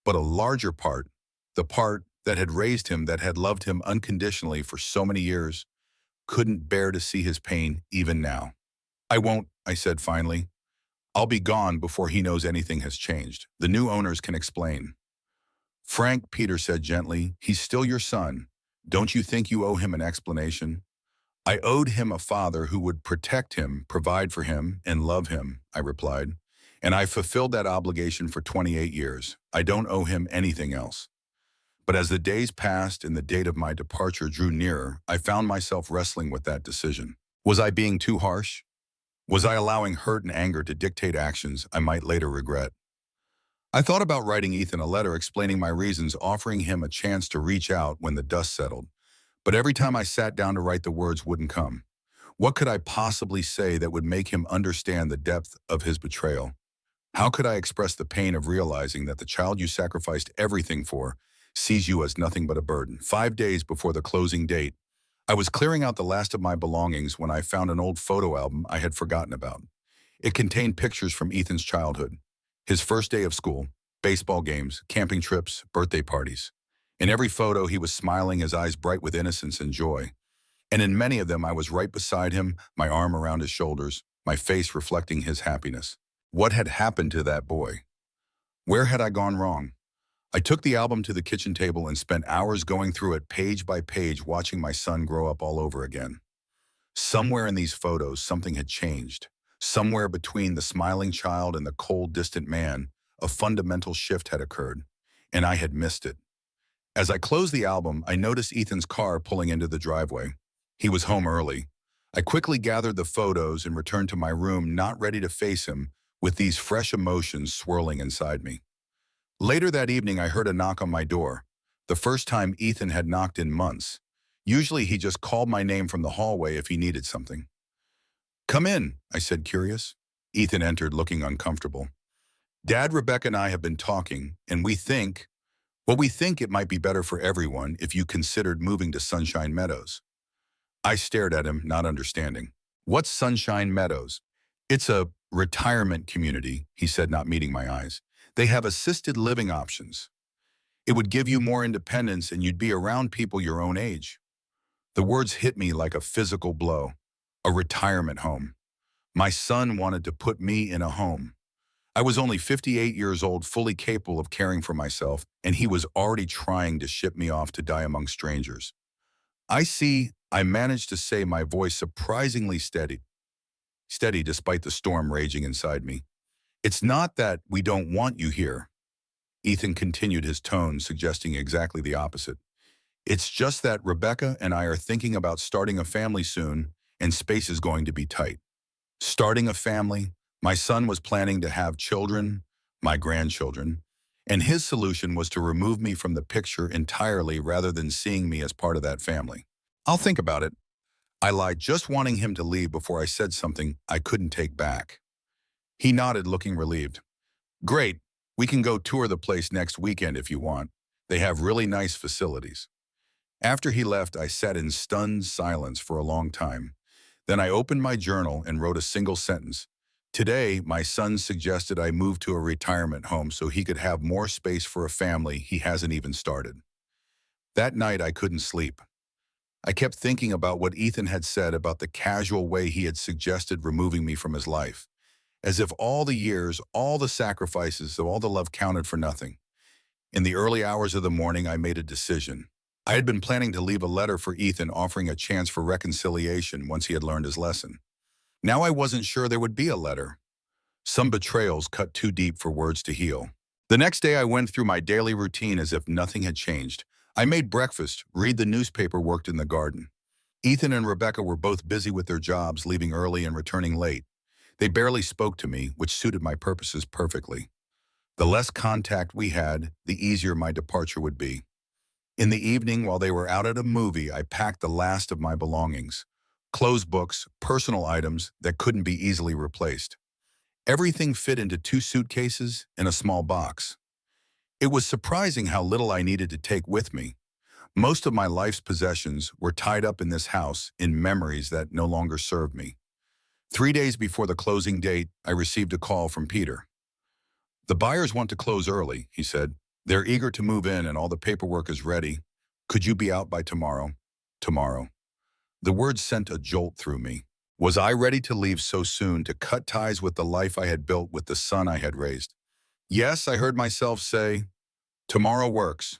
But a larger part, the part that had raised him, that had loved him unconditionally for so many years, couldn't bear to see his pain even now. I won't, I said finally. I'll be gone before he knows anything has changed. The new owners can explain. Frank, Peter said gently, he's still your son. Don't you think you owe him an explanation? I owed him a father who would protect him, provide for him, and love him, I replied. And I fulfilled that obligation for 28 years. I don't owe him anything else. But as the days passed and the date of my departure drew nearer, I found myself wrestling with that decision. Was I being too harsh? Was I allowing hurt and anger to dictate actions I might later regret? I thought about writing Ethan a letter explaining my reasons, offering him a chance to reach out when the dust settled. But every time I sat down to write, the words wouldn't come. What could I possibly say that would make him understand the depth of his betrayal? How could I express the pain of realizing that the child you sacrificed everything for sees you as nothing but a burden? 5 days before the closing date, I was clearing out the last of my belongings when I found an old photo album I had forgotten about. It contained pictures from Ethan's childhood, his first day of school, baseball games, camping trips, birthday parties. In every photo, he was smiling, his eyes bright with innocence and joy. And in many of them, I was right beside him, my arm around his shoulders, my face reflecting his happiness. What had happened to that boy? Where had I gone wrong? I took the album to the kitchen table and spent hours going through it page by page, watching my son grow up all over again. Somewhere in these photos, something had changed. Somewhere between the smiling child and the cold, distant man, a fundamental shift had occurred, and I had missed it. As I closed the album, I noticed Ethan's car pulling into the driveway. He was home early. I quickly gathered the photos and returned to my room, not ready to face him, with these fresh emotions swirling inside me. Later that evening, I heard a knock on my door, the first time Ethan had knocked in months. Usually he just called my name from the hallway if he needed something. "Come in," I said, curious. Ethan entered, looking uncomfortable. "Dad, Rebecca and I have been talking, and we think it might be better for everyone if you considered moving to Sunshine Meadows." I stared at him, not understanding. "What's Sunshine Meadows?" "It's a retirement community," he said, not meeting my eyes. "They have assisted living options. It would give you more independence and you'd be around people your own age." The words hit me like a physical blow. A retirement home. My son wanted to put me in a home. I was only 58 years old, fully capable of caring for myself, and he was already trying to ship me off to die among strangers. "I see," I managed to say, my voice surprisingly steady despite the storm raging inside me. "It's not that we don't want you here." Ethan continued, his tone suggesting exactly the opposite. "It's just that Rebecca and I are thinking about starting a family soon, and space is going to be tight." Starting a family? My son was planning to have children, my grandchildren, and his solution was to remove me from the picture entirely rather than seeing me as part of that family. "I'll think about it," I lied, just wanting him to leave before I said something I couldn't take back. He nodded, looking relieved. "Great, we can go tour the place next weekend if you want. They have really nice facilities." After he left, I sat in stunned silence for a long time. Then I opened my journal and wrote a single sentence. "Today, my son suggested I move to a retirement home so he could have more space for a family he hasn't even started." That night, I couldn't sleep. I kept thinking about what Ethan had said about the casual way he had suggested removing me from his life, as if all the years, all the sacrifices, all the love counted for nothing. In the early hours of the morning, I made a decision. I had been planning to leave a letter for Ethan, offering a chance for reconciliation once he had learned his lesson. Now I wasn't sure there would be a letter. Some betrayals cut too deep for words to heal. The next day, I went through my daily routine as if nothing had changed. I made breakfast, read the newspaper, worked in the garden. Ethan and Rebecca were both busy with their jobs, leaving early and returning late. They barely spoke to me, which suited my purposes perfectly. The less contact we had, the easier my departure would be. In the evening, while they were out at a movie, I packed the last of my belongings. Clothes, books, personal items that couldn't be easily replaced. Everything fit into 2 suitcases and a small box. It was surprising how little I needed to take with me. Most of my life's possessions were tied up in this house in memories that no longer served me. 3 days before the closing date, I received a call from Peter. "The buyers want to close early," he said. "They're eager to move in and all the paperwork is ready. Could you be out by tomorrow?" Tomorrow. The word sent a jolt through me. Was I ready to leave so soon, to cut ties with the life I had built, with the son I had raised? Yes, I heard myself say, "Tomorrow works."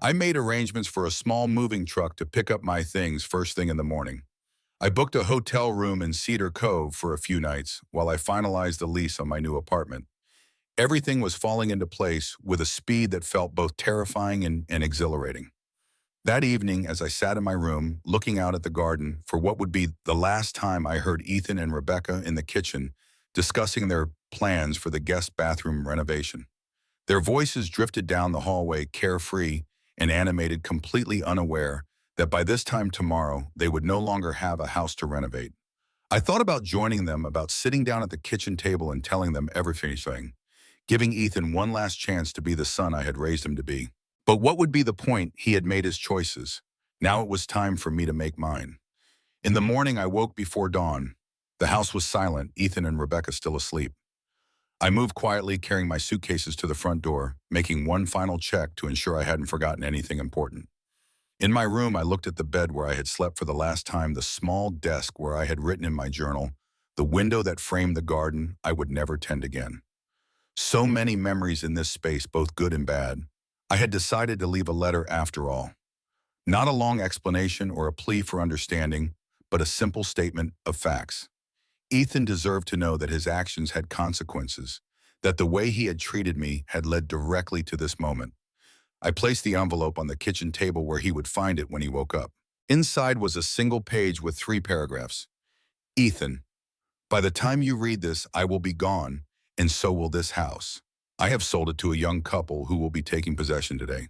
I made arrangements for a small moving truck to pick up my things first thing in the morning. I booked a hotel room in Cedar Cove for a few nights while I finalized the lease on my new apartment. Everything was falling into place with a speed that felt both terrifying and exhilarating. That evening, as I sat in my room, looking out at the garden for what would be the last time, I heard Ethan and Rebecca in the kitchen discussing their plans for the guest bathroom renovation. Their voices drifted down the hallway, carefree and animated, completely unaware that by this time tomorrow, they would no longer have a house to renovate. I thought about joining them, about sitting down at the kitchen table and telling them everything, giving Ethan one last chance to be the son I had raised him to be. But what would be the point? He had made his choices. Now it was time for me to make mine. In the morning, I woke before dawn. The house was silent, Ethan and Rebecca still asleep. I moved quietly, carrying my suitcases to the front door, making one final check to ensure I hadn't forgotten anything important. In my room, I looked at the bed where I had slept for the last time, the small desk where I had written in my journal, the window that framed the garden I would never tend again. So many memories in this space, both good and bad. I had decided to leave a letter after all. Not a long explanation or a plea for understanding, but a simple statement of facts. Ethan deserved to know that his actions had consequences, that the way he had treated me had led directly to this moment. I placed the envelope on the kitchen table where he would find it when he woke up. Inside was a single page with 3 paragraphs. "Ethan, by the time you read this, I will be gone, and so will this house. I have sold it to a young couple who will be taking possession today.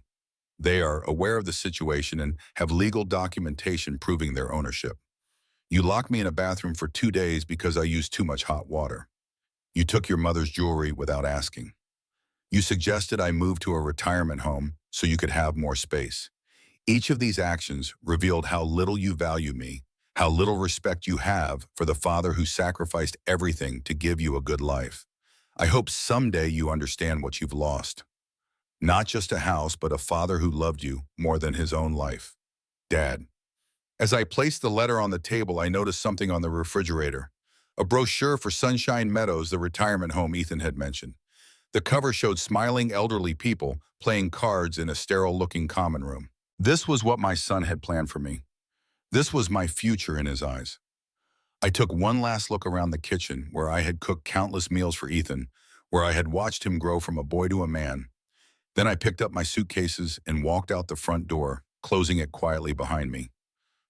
They are aware of the situation and have legal documentation proving their ownership. You locked me in a bathroom for 2 days because I used too much hot water. You took your mother's jewelry without asking. You suggested I move to a retirement home so you could have more space. Each of these actions revealed how little you value me, how little respect you have for the father who sacrificed everything to give you a good life. I hope someday you understand what you've lost. Not just a house, but a father who loved you more than his own life. Dad." As I placed the letter on the table, I noticed something on the refrigerator. A brochure for Sunshine Meadows, the retirement home Ethan had mentioned. The cover showed smiling elderly people playing cards in a sterile-looking common room. This was what my son had planned for me. This was my future in his eyes. I took one last look around the kitchen, where I had cooked countless meals for Ethan, where I had watched him grow from a boy to a man. Then I picked up my suitcases and walked out the front door, closing it quietly behind me.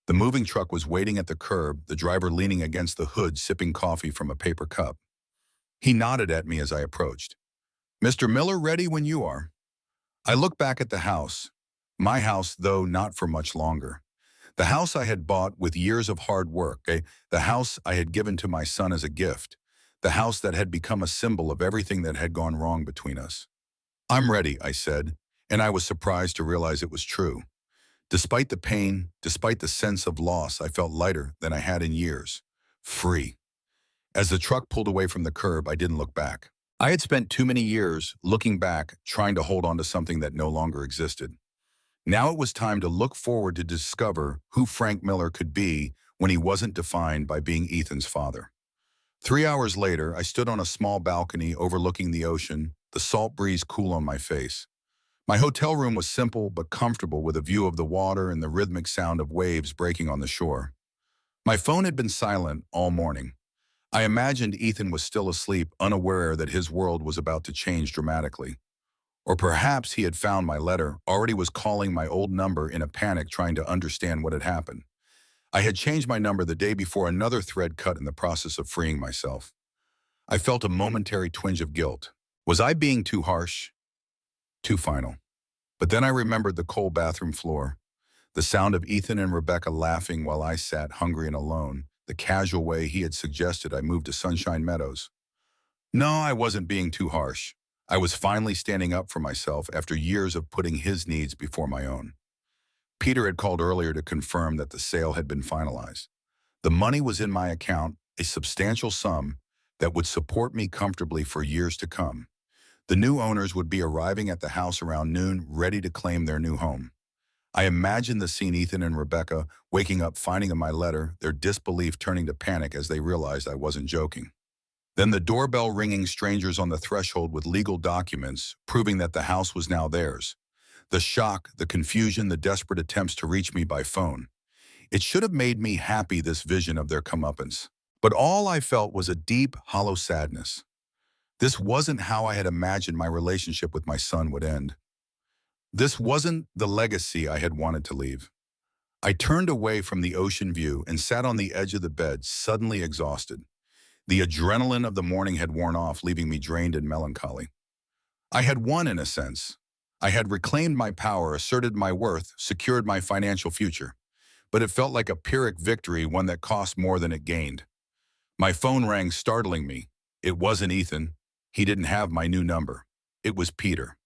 The moving truck was waiting at the curb, the driver leaning against the hood, sipping coffee from a paper cup. He nodded at me as I approached. "Mr. Miller, ready when you are." I looked back at the house. My house, though not for much longer. The house I had bought with years of hard work, the house I had given to my son as a gift, the house that had become a symbol of everything that had gone wrong between us. "I'm ready," I said, and I was surprised to realize it was true. Despite the pain, despite the sense of loss, I felt lighter than I had in years. Free. As the truck pulled away from the curb, I didn't look back. I had spent too many years looking back, trying to hold on to something that no longer existed. Now it was time to look forward, to discover who Frank Miller could be when he wasn't defined by being Ethan's father. 3 hours later, I stood on a small balcony overlooking the ocean, the salt breeze cool on my face. My hotel room was simple but comfortable, with a view of the water and the rhythmic sound of waves breaking on the shore. My phone had been silent all morning. I imagined Ethan was still asleep, unaware that his world was about to change dramatically. Or perhaps he had found my letter, already was calling my old number in a panic, trying to understand what had happened. I had changed my number the day before another thread cut in the process of freeing myself. I felt a momentary twinge of guilt. Was I being too harsh? Too final? But then I remembered the cold bathroom floor, the sound of Ethan and Rebecca laughing while I sat hungry and alone, the casual way he had suggested I move to Sunshine Meadows. No, I wasn't being too harsh. I was finally standing up for myself after years of putting his needs before my own. Peter had called earlier to confirm that the sale had been finalized. The money was in my account, a substantial sum that would support me comfortably for years to come. The new owners would be arriving at the house around noon, ready to claim their new home. I imagined the scene: Ethan and Rebecca waking up, finding my letter, their disbelief turning to panic as they realized I wasn't joking. Then the doorbell ringing, strangers on the threshold with legal documents proving that the house was now theirs. The shock, the confusion, the desperate attempts to reach me by phone. It should have made me happy, this vision of their comeuppance. But all I felt was a deep, hollow sadness. This wasn't how I had imagined my relationship with my son would end. This wasn't the legacy I had wanted to leave. I turned away from the ocean view and sat on the edge of the bed, suddenly exhausted. The adrenaline of the morning had worn off, leaving me drained and melancholy. I had won, in a sense. I had reclaimed my power, asserted my worth, secured my financial future. But it felt like a Pyrrhic victory, one that cost more than it gained. My phone rang, startling me. It wasn't Ethan. He didn't have my new number. It was Peter.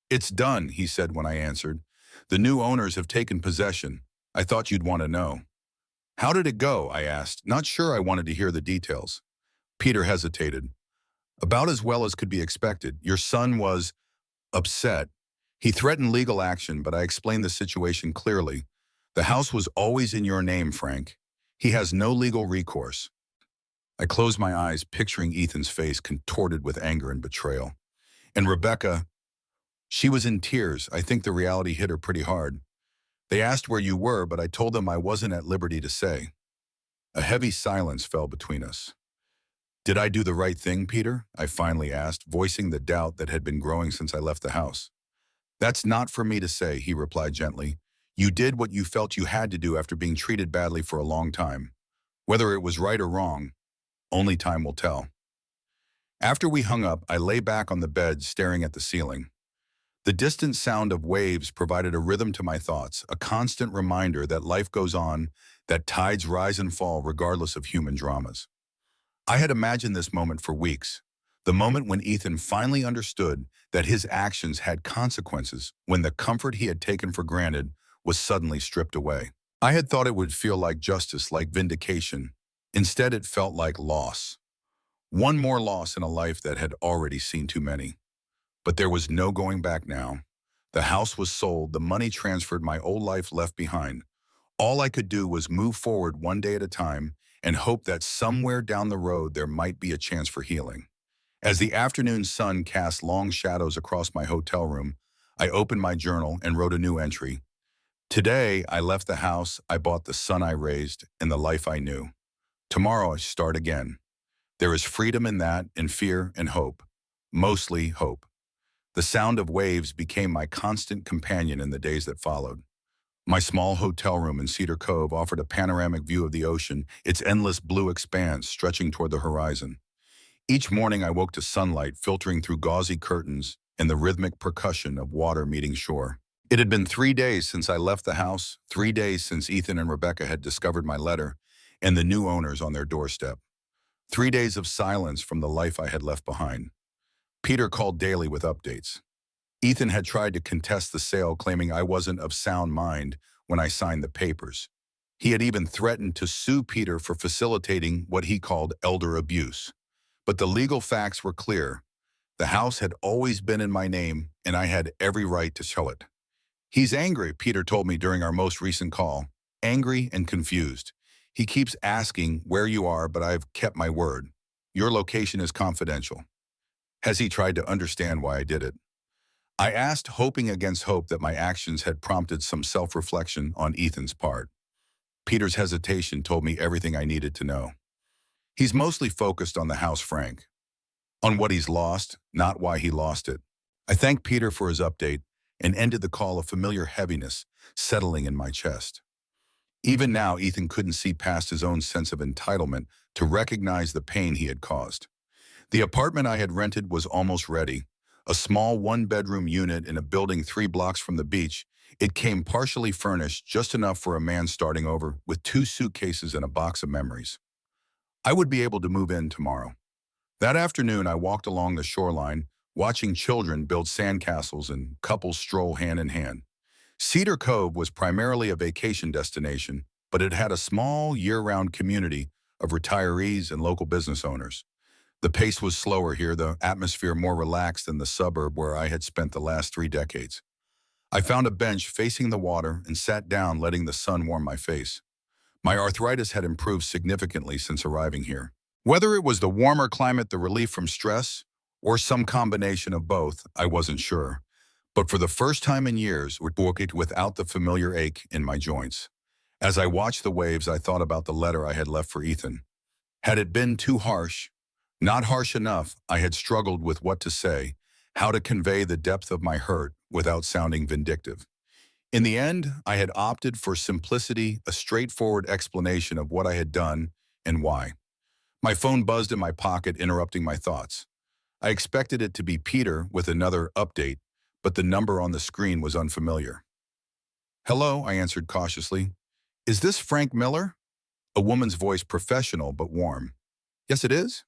"It's done," he said when I answered. "The new owners have taken possession. I thought you'd want to know." "How did it go?" I asked, not sure I wanted to hear the details. Peter hesitated. "About as well as could be expected. Your son was upset. He threatened legal action, but I explained the situation clearly. The house was always in your name, Frank. He has no legal recourse." I closed my eyes, picturing Ethan's face contorted with anger and betrayal. And Rebecca, she was in tears. I think the reality hit her pretty hard. "They asked where you were, but I told them I wasn't at liberty to say." A heavy silence fell between us. "Did I do the right thing, Peter?" I finally asked, voicing the doubt that had been growing since I left the house. "That's not for me to say," he replied gently. "You did what you felt you had to do after being treated badly for a long time. Whether it was right or wrong, only time will tell." After we hung up, I lay back on the bed, staring at the ceiling. The distant sound of waves provided a rhythm to my thoughts, a constant reminder that life goes on, that tides rise and fall regardless of human dramas. I had imagined this moment for weeks, the moment when Ethan finally understood that his actions had consequences, when the comfort he had taken for granted was suddenly stripped away. I had thought it would feel like justice, like vindication. Instead, it felt like loss. One more loss in a life that had already seen too many. But there was no going back now. The house was sold, the money transferred, my old life left behind. All I could do was move forward one day at a time and hope that somewhere down the road there might be a chance for healing. As the afternoon sun cast long shadows across my hotel room, I opened my journal and wrote a new entry. Today, I left the house I bought, the son I raised, and the life I knew. Tomorrow, I start again. There is freedom in that, and fear and hope. Mostly hope. The sound of waves became my constant companion in the days that followed. My small hotel room in Cedar Cove offered a panoramic view of the ocean, its endless blue expanse stretching toward the horizon. Each morning I woke to sunlight filtering through gauzy curtains and the rhythmic percussion of water meeting shore. It had been 3 days since I left the house, 3 days since Ethan and Rebecca had discovered my letter and the new owners on their doorstep. 3 days of silence from the life I had left behind. Peter called daily with updates. Ethan had tried to contest the sale, claiming I wasn't of sound mind when I signed the papers. He had even threatened to sue Peter for facilitating what he called elder abuse. But the legal facts were clear. The house had always been in my name, and I had every right to show it. "He's angry," Peter told me during our most recent call. "Angry and confused. He keeps asking where you are, but I've kept my word. Your location is confidential." "Has he tried to understand why I did it?" I asked, hoping against hope that my actions had prompted some self-reflection on Ethan's part. Peter's hesitation told me everything I needed to know. He's mostly focused on the house, Frank. On what he's lost, not why he lost it. I thanked Peter for his update and ended the call, a familiar heaviness settling in my chest. Even now, Ethan couldn't see past his own sense of entitlement to recognize the pain he had caused. The apartment I had rented was almost ready, A small one-bedroom unit in a building 3 blocks from the beach. It came partially furnished, just enough for a man starting over, with 2 suitcases and a box of memories. I would be able to move in tomorrow. That afternoon, I walked along the shoreline, watching children build sandcastles and couples stroll hand in hand. Cedar Cove was primarily a vacation destination, but it had a small, year-round community of retirees and local business owners. The pace was slower here, the atmosphere more relaxed than the suburb where I had spent the last 3 decades. I found a bench facing the water and sat down, letting the sun warm my face. My arthritis had improved significantly since arriving here. Whether it was the warmer climate, the relief from stress, or some combination of both, I wasn't sure. But for the first time in years, I woke it without the familiar ache in my joints. As I watched the waves, I thought about the letter I had left for Ethan. Had it been too harsh? Not harsh enough. I had struggled with what to say, how to convey the depth of my hurt without sounding vindictive. In the end, I had opted for simplicity, a straightforward explanation of what I had done and why. My phone buzzed in my pocket, interrupting my thoughts. I expected it to be Peter with another update, but the number on the screen was unfamiliar. "Hello," I answered cautiously. "Is this Frank Miller?" A woman's voice, professional but warm. "Yes, it is."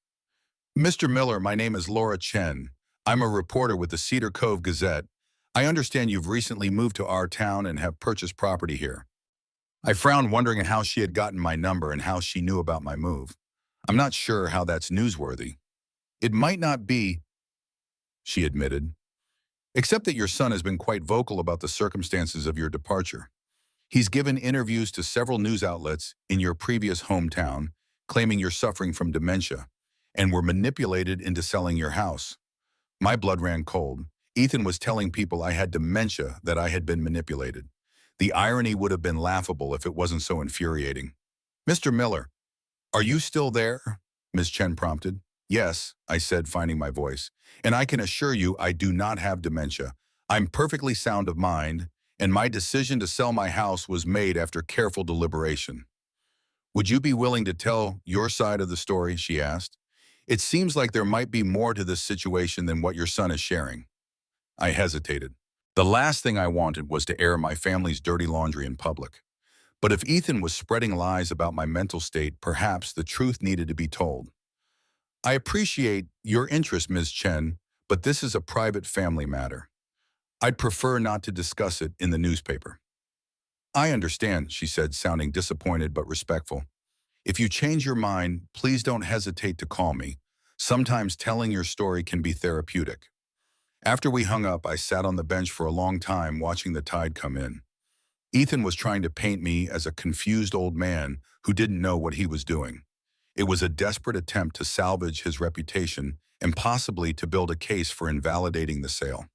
"Mr. Miller, my name is Laura Chen. I'm a reporter with the Cedar Cove Gazette. I understand you've recently moved to our town and have purchased property here." I frowned, wondering how she had gotten my number and how she knew about my move. "I'm not sure how that's newsworthy." "It might not be," she admitted, "except that your son has been quite vocal about the circumstances of your departure. He's given interviews to several news outlets in your previous hometown, claiming you're suffering from dementia and were manipulated into selling your house." My blood ran cold. Ethan was telling people I had dementia, that I had been manipulated. The irony would have been laughable if it wasn't so infuriating. "Mr. Miller, are you still there?" Ms. Chen prompted. "Yes," I said, finding my voice. "And I can assure you I do not have dementia. I'm perfectly sound of mind, and my decision to sell my house was made after careful deliberation." "Would you be willing to tell your side of the story?" she asked. "It seems like there might be more to this situation than what your son is sharing." I hesitated. The last thing I wanted was to air my family's dirty laundry in public. But if Ethan was spreading lies about my mental state, perhaps the truth needed to be told. "I appreciate your interest, Ms. Chen, but this is a private family matter. I'd prefer not to discuss it in the newspaper." "I understand," she said, sounding disappointed but respectful. "If you change your mind, please don't hesitate to call me. Sometimes telling your story can be therapeutic." After we hung up, I sat on the bench for a long time, watching the tide come in. Ethan was trying to paint me as a confused old man who didn't know what he was doing. It was a desperate attempt to salvage his reputation and possibly to build a case for invalidating the sale.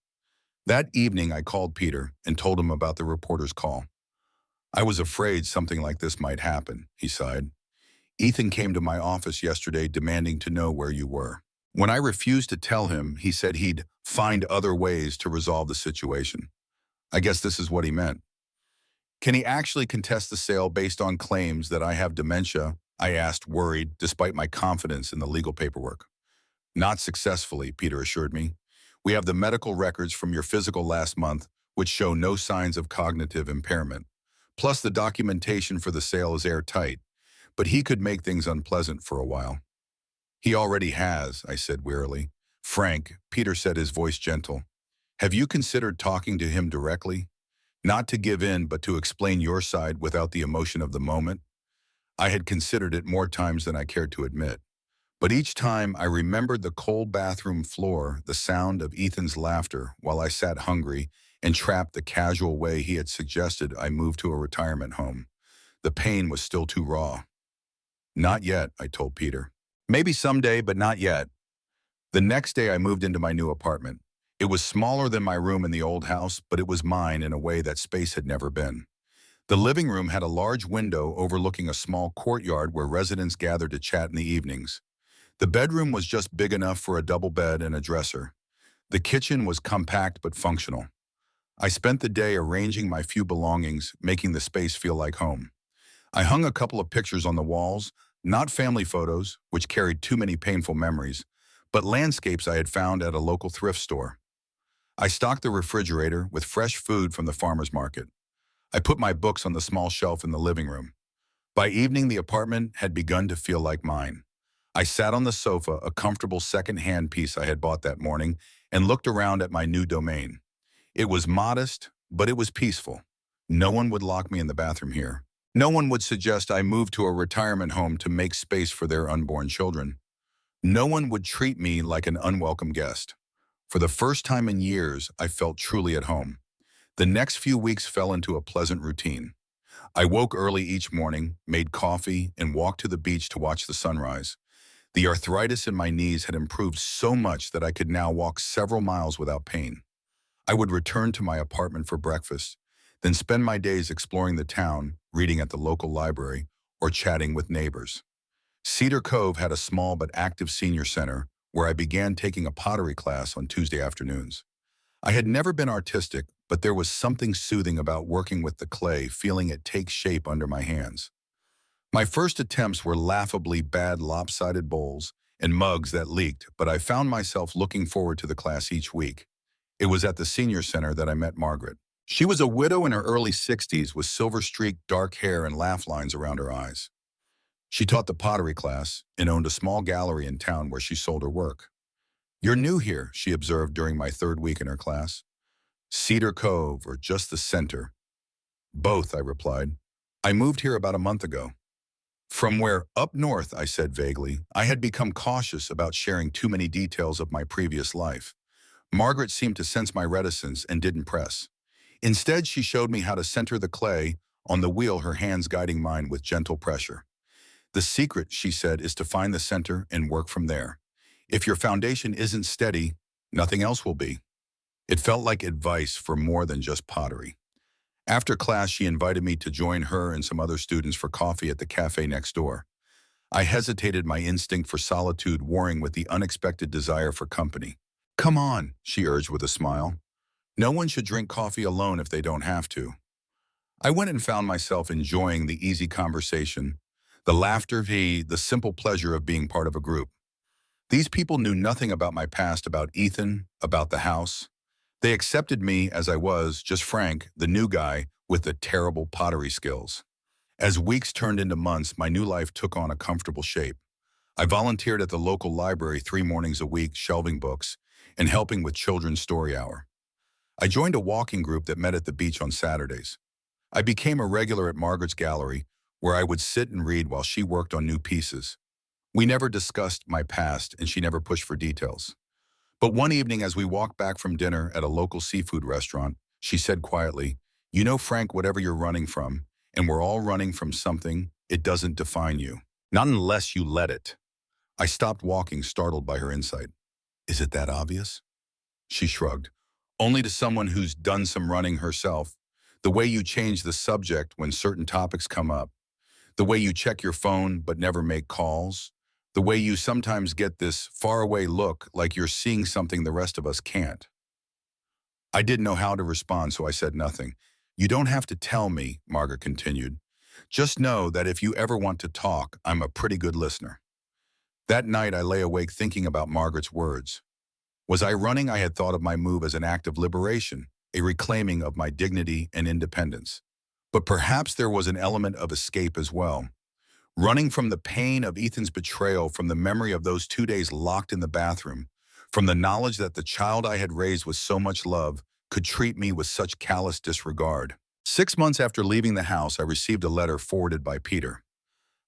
That evening, I called Peter and told him about the reporter's call. "I was afraid something like this might happen," he sighed. "Ethan came to my office yesterday demanding to know where you were. When I refused to tell him, he said he'd find other ways to resolve the situation. I guess this is what he meant." "Can he actually contest the sale based on claims that I have dementia?" I asked, worried, despite my confidence in the legal paperwork. "Not successfully," Peter assured me. "We have the medical records from your physical last month, which show no signs of cognitive impairment. Plus, the documentation for the sale is airtight, but he could make things unpleasant for a while." "He already has," I said wearily. "Frank," Peter said, his voice gentle, "have you considered talking to him directly? Not to give in, but to explain your side without the emotion of the moment?" I had considered it more times than I cared to admit. But each time I remembered the cold bathroom floor, the sound of Ethan's laughter while I sat hungry and trapped the casual way he had suggested I move to a retirement home. The pain was still too raw. "Not yet," I told Peter. "Maybe someday, but not yet." The next day I moved into my new apartment. It was smaller than my room in the old house, but it was mine in a way that space had never been. The living room had a large window overlooking a small courtyard where residents gathered to chat in the evenings. The bedroom was just big enough for a double bed and a dresser. The kitchen was compact but functional. I spent the day arranging my few belongings, making the space feel like home. I hung a couple of pictures on the walls, not family photos, which carried too many painful memories, but landscapes I had found at a local thrift store. I stocked the refrigerator with fresh food from the farmer's market. I put my books on the small shelf in the living room. By evening, the apartment had begun to feel like mine. I sat on the sofa, a comfortable second-hand piece I had bought that morning, and looked around at my new domain. It was modest, but it was peaceful. No one would lock me in the bathroom here. No one would suggest I move to a retirement home to make space for their unborn children. No one would treat me like an unwelcome guest. For the first time in years, I felt truly at home. The next few weeks fell into a pleasant routine. I woke early each morning, made coffee, and walked to the beach to watch the sunrise. The arthritis in my knees had improved so much that I could now walk several miles without pain. I would return to my apartment for breakfast, then spend my days exploring the town, reading at the local library, or chatting with neighbors. Cedar Cove had a small but active senior center where I began taking a pottery class on Tuesday afternoons. I had never been artistic, but there was something soothing about working with the clay, feeling it take shape under my hands. My first attempts were laughably bad lopsided bowls and mugs that leaked, but I found myself looking forward to the class each week. It was at the senior center that I met Margaret. She was a widow in her early 60s with silver-streaked dark hair and laugh lines around her eyes. She taught the pottery class and owned a small gallery in town where she sold her work. "You're new here," she observed during my third week in her class. "Cedar Cove or just the center?" "Both," I replied. "I moved here about a month ago." "From where?" "Up north," I said vaguely. I had become cautious about sharing too many details of my previous life. Margaret seemed to sense my reticence and didn't press. Instead, she showed me how to center the clay on the wheel, her hands guiding mine with gentle pressure. "The secret," she said, "is to find the center and work from there. If your foundation isn't steady, nothing else will be." It felt like advice for more than just pottery. After class, she invited me to join her and some other students for coffee at the cafe next door. I hesitated, my instinct for solitude warring with the unexpected desire for company. "Come on," she urged with a smile. "No one should drink coffee alone if they don't have to." I went and found myself enjoying the easy conversation, the laughter, the simple pleasure of being part of a group. These people knew nothing about my past, about Ethan, about the house. They accepted me as I was, just Frank, the new guy with the terrible pottery skills. As weeks turned into months, my new life took on a comfortable shape. I volunteered at the local library 3 mornings a week, shelving books and helping with children's story hour. I joined a walking group that met at the beach on Saturdays. I became a regular at Margaret's gallery, where I would sit and read while she worked on new pieces. We never discussed my past, and she never pushed for details. But one evening, as we walked back from dinner at a local seafood restaurant, she said quietly, "You know, Frank, whatever you're running from, and we're all running from something, it doesn't define you. Not unless you let it." I stopped walking, startled by her insight. "Is it that obvious?" She shrugged. "Only to someone who's done some running herself. The way you change the subject when certain topics come up. The way you check your phone but never make calls. The way you sometimes get this faraway look like you're seeing something the rest of us can't." I didn't know how to respond, so I said nothing. "You don't have to tell me," Margaret continued. "Just know that if you ever want to talk, I'm a pretty good listener." That night, I lay awake thinking about Margaret's words. Was I running? I had thought of my move as an act of liberation, a reclaiming of my dignity and independence. But perhaps there was an element of escape as well. Running from the pain of Ethan's betrayal, from the memory of those 2 days locked in the bathroom, from the knowledge that the child I had raised with so much love could treat me with such callous disregard. 6 months after leaving the house, I received a letter forwarded by Peter.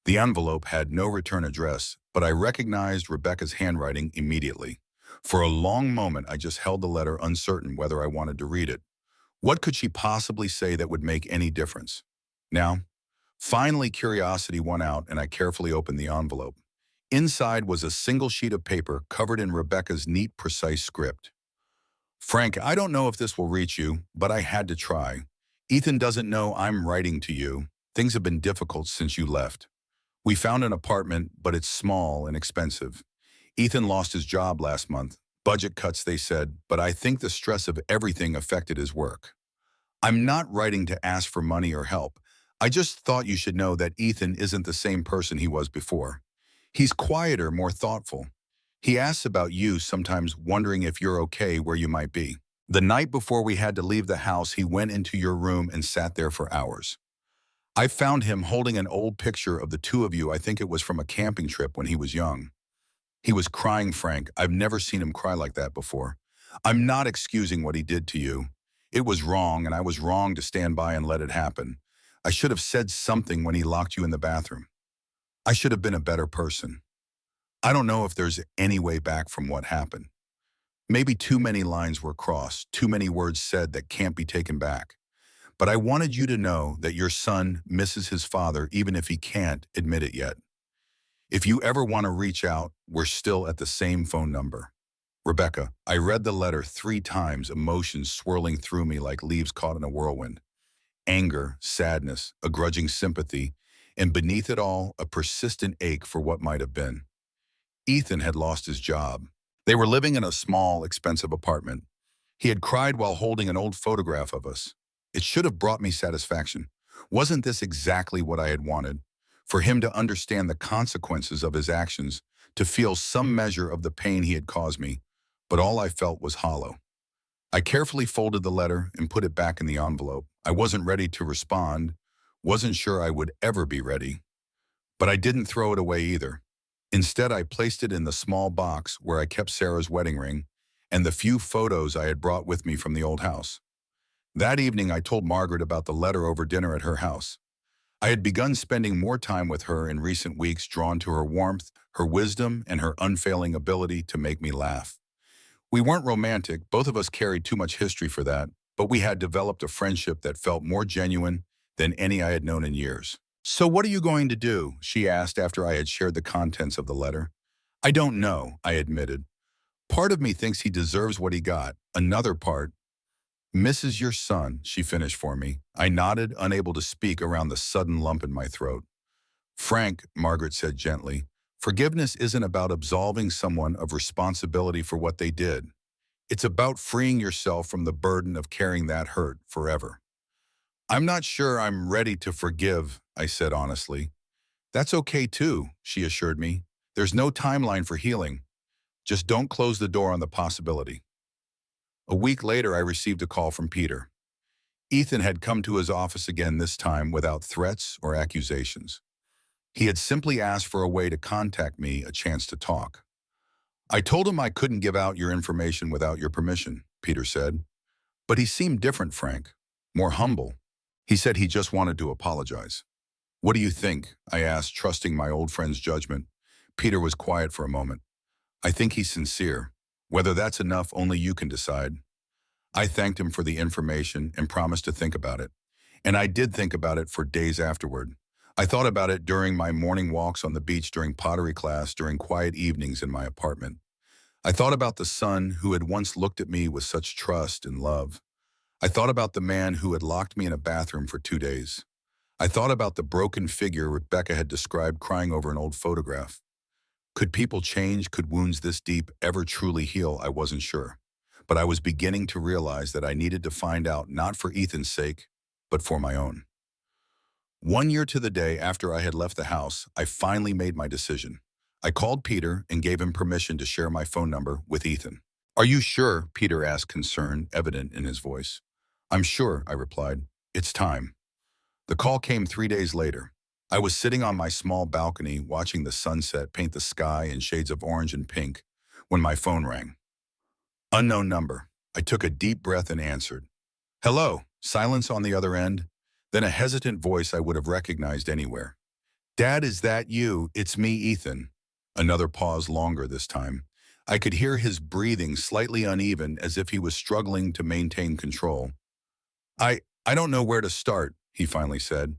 The envelope had no return address, but I recognized Rebecca's handwriting immediately. For a long moment, I just held the letter, uncertain whether I wanted to read it. What could she possibly say that would make any difference? Now, finally, curiosity won out, and I carefully opened the envelope. Inside was a single sheet of paper covered in Rebecca's neat, precise script. "Frank, I don't know if this will reach you, but I had to try. Ethan doesn't know I'm writing to you. Things have been difficult since you left. We found an apartment, but it's small and expensive. Ethan lost his job last month. Budget cuts, they said, but I think the stress of everything affected his work. I'm not writing to ask for money or help. I just thought you should know that Ethan isn't the same person he was before. He's quieter, more thoughtful. He asks about you, sometimes wondering if you're okay where you might be. The night before we had to leave the house, he went into your room and sat there for hours. I found him holding an old picture of the two of you. I think it was from a camping trip when he was young. He was crying, Frank. I've never seen him cry like that before. I'm not excusing what he did to you. It was wrong, and I was wrong to stand by and let it happen. I should have said something when he locked you in the bathroom. I should have been a better person. I don't know if there's any way back from what happened. Maybe too many lines were crossed, too many words said that can't be taken back. But I wanted you to know that your son misses his father even if he can't admit it yet. If you ever want to reach out, we're still at the same phone number. Rebecca, I read the letter 3 times, emotions swirling through me like leaves caught in a whirlwind. Anger, sadness, a grudging sympathy, and beneath it all, a persistent ache for what might have been. Ethan had lost his job. They were living in a small, expensive apartment. He had cried while holding an old photograph of us. It should have brought me satisfaction. Wasn't this exactly what I had wanted? For him to understand the consequences of his actions, to feel some measure of the pain he had caused me, but all I felt was hollow. I carefully folded the letter and put it back in the envelope. I wasn't ready to respond, wasn't sure I would ever be ready. But I didn't throw it away either. Instead, I placed it in the small box where I kept Sarah's wedding ring and the few photos I had brought with me from the old house. That evening, I told Margaret about the letter over dinner at her house. I had begun spending more time with her in recent weeks, drawn to her warmth, her wisdom, and her unfailing ability to make me laugh. We weren't romantic, both of us carried too much history for that, but we had developed a friendship that felt more genuine than any I had known in years. "So what are you going to do?" she asked after I had shared the contents of the letter. "I don't know," I admitted. "Part of me thinks he deserves what he got. Another part misses your son," she finished for me. I nodded, unable to speak around the sudden lump in my throat. "Frank," Margaret said gently, "forgiveness isn't about absolving someone of responsibility for what they did. It's about freeing yourself from the burden of carrying that hurt forever." "I'm not sure I'm ready to forgive," I said honestly. "That's okay too," she assured me. "There's no timeline for healing. Just don't close the door on the possibility." A week later, I received a call from Peter. Ethan had come to his office again, this time without threats or accusations. He had simply asked for a way to contact me, a chance to talk. "I told him I couldn't give out your information without your permission," Peter said. "But he seemed different, Frank, more humble. He said he just wanted to apologize." "What do you think?" I asked, trusting my old friend's judgment. Peter was quiet for a moment. "I think he's sincere. Whether that's enough, only you can decide." I thanked him for the information and promised to think about it. And I did think about it for days afterward. I thought about it during my morning walks on the beach, during pottery class, during quiet evenings in my apartment. I thought about the son who had once looked at me with such trust and love. I thought about the man who had locked me in a bathroom for 2 days. I thought about the broken figure Rebecca had described crying over an old photograph. Could people change? Could wounds this deep ever truly heal? I wasn't sure. But I was beginning to realize that I needed to find out, not for Ethan's sake, but for my own. 1 year to the day after I had left the house, I finally made my decision. I called Peter and gave him permission to share my phone number with Ethan. "Are you sure?" Peter asked, concern evident in his voice. "I'm sure," I replied. "It's time." The call came 3 days later. I was sitting on my small balcony watching the sunset paint the sky in shades of orange and pink when my phone rang. Unknown number. I took a deep breath and answered. "Hello." Silence on the other end, then a hesitant voice I would have recognized anywhere. "Dad, is that you? It's me, Ethan." Another pause, longer this time. I could hear his breathing, slightly uneven, as if he was struggling to maintain control. I don't know where to start," he finally said.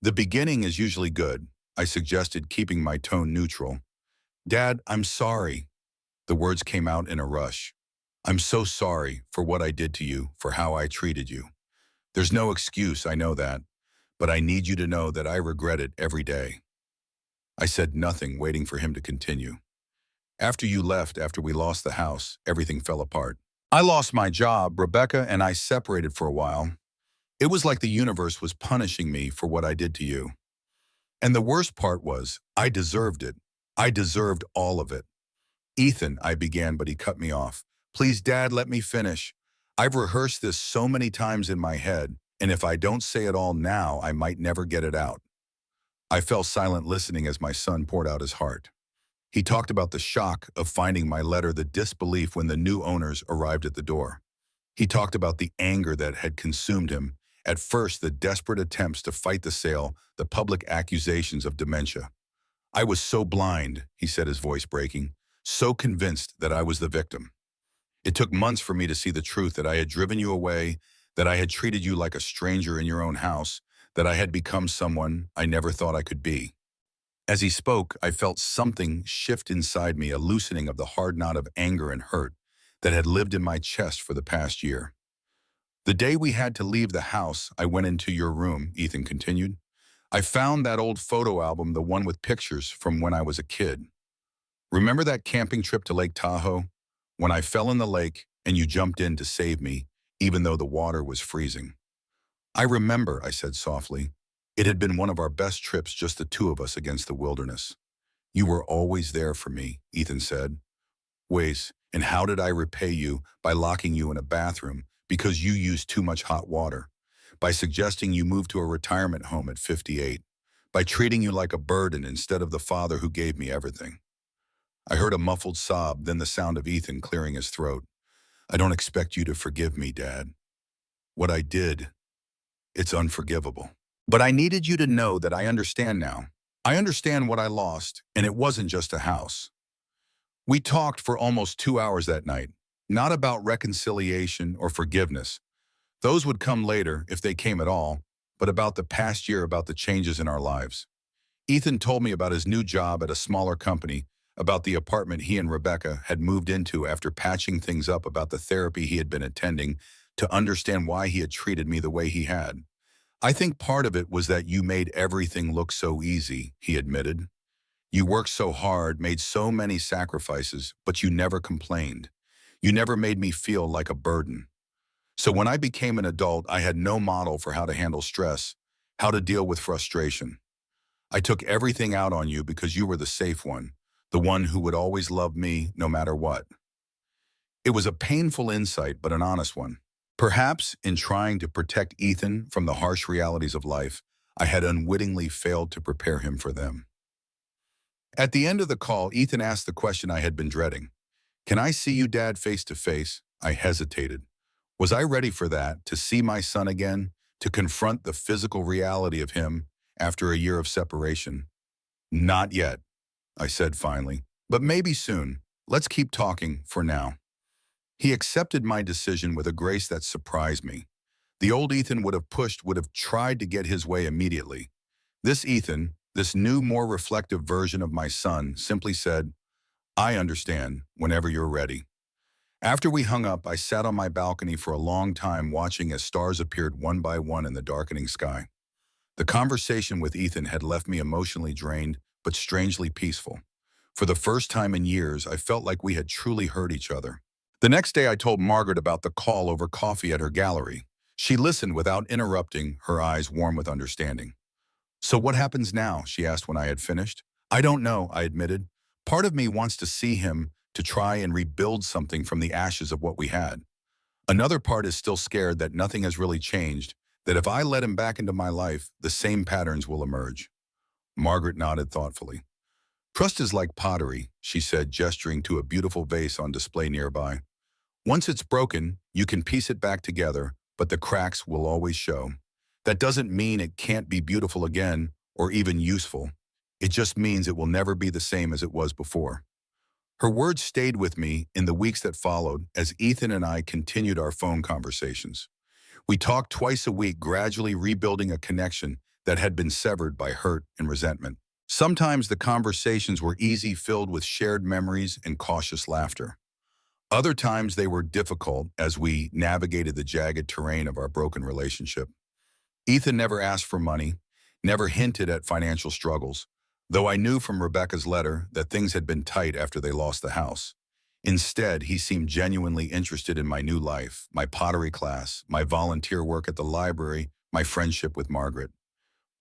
"The beginning is usually good," I suggested, keeping my tone neutral. "Dad, I'm sorry." The words came out in a rush. "I'm so sorry for what I did to you, for how I treated you. There's no excuse, I know that, but I need you to know that I regret it every day." I said nothing, waiting for him to continue. "After you left, after we lost the house, everything fell apart. I lost my job, Rebecca and I separated for a while. It was like the universe was punishing me for what I did to you. And the worst part was, I deserved it. I deserved all of it." "Ethan," I began, but he cut me off. "Please, Dad, let me finish. I've rehearsed this so many times in my head, and if I don't say it all now, I might never get it out. I fell silent listening as my son poured out his heart. He talked about the shock of finding my letter, the disbelief when the new owners arrived at the door. He talked about the anger that had consumed him. At first, the desperate attempts to fight the sale, the public accusations of dementia. I was so blind, he said, his voice breaking, so convinced that I was the victim. It took months for me to see the truth, that I had driven you away, that I had treated you like a stranger in your own house, that I had become someone I never thought I could be. As he spoke, I felt something shift inside me, a loosening of the hard knot of anger and hurt that had lived in my chest for the past year. The day we had to leave the house, I went into your room, Ethan continued. I found that old photo album, the one with pictures from when I was a kid. Remember that camping trip to Lake Tahoe? When I fell in the lake and you jumped in to save me, even though the water was freezing. I remember, I said softly. It had been one of our best trips, just the two of us against the wilderness. You were always there for me, Ethan said. Ways, and how did I repay you? By locking you in a bathroom because you used too much hot water, by suggesting you move to a retirement home at 58, by treating you like a burden instead of the father who gave me everything. I heard a muffled sob, then the sound of Ethan clearing his throat. I don't expect you to forgive me, Dad. What I did, it's unforgivable. But I needed you to know that I understand now. I understand what I lost, and it wasn't just a house. We talked for almost 2 hours that night, not about reconciliation or forgiveness. Those would come later, if they came at all, but about the past year, about the changes in our lives. Ethan told me about his new job at a smaller company, about the apartment he and Rebecca had moved into after patching things up, about the therapy he had been attending, to understand why he had treated me the way he had. I think part of it was that you made everything look so easy, he admitted. You worked so hard, made so many sacrifices, but you never complained. You never made me feel like a burden. So when I became an adult, I had no model for how to handle stress, how to deal with frustration. I took everything out on you because you were the safe one, the one who would always love me no matter what. It was a painful insight, but an honest one. Perhaps in trying to protect Ethan from the harsh realities of life, I had unwittingly failed to prepare him for them. At the end of the call, Ethan asked the question I had been dreading. Can I see you, Dad, face to face? I hesitated. Was I ready for that, to see my son again, to confront the physical reality of him after a year of separation? Not yet, I said finally, but maybe soon. Let's keep talking for now. He accepted my decision with a grace that surprised me. The old Ethan would have pushed, would have tried to get his way immediately. This Ethan, this new, more reflective version of my son, simply said, I understand, whenever you're ready. After we hung up, I sat on my balcony for a long time, watching as stars appeared one by one in the darkening sky. The conversation with Ethan had left me emotionally drained, but strangely peaceful. For the first time in years, I felt like we had truly heard each other. The next day, I told Margaret about the call over coffee at her gallery. She listened without interrupting, her eyes warm with understanding. So what happens now? She asked when I had finished. I don't know, I admitted. Part of me wants to see him, to try and rebuild something from the ashes of what we had. Another part is still scared that nothing has really changed, that if I let him back into my life, the same patterns will emerge. Margaret nodded thoughtfully. Trust is like pottery, she said, gesturing to a beautiful vase on display nearby. Once it's broken, you can piece it back together, but the cracks will always show. That doesn't mean it can't be beautiful again, or even useful. It just means it will never be the same as it was before. Her words stayed with me in the weeks that followed as Ethan and I continued our phone conversations. We talked twice a week, gradually rebuilding a connection that had been severed by hurt and resentment. Sometimes the conversations were easy, filled with shared memories and cautious laughter. Other times they were difficult as we navigated the jagged terrain of our broken relationship. Ethan never asked for money, never hinted at financial struggles, though I knew from Rebecca's letter that things had been tight after they lost the house. Instead, he seemed genuinely interested in my new life, my pottery class, my volunteer work at the library, my friendship with Margaret.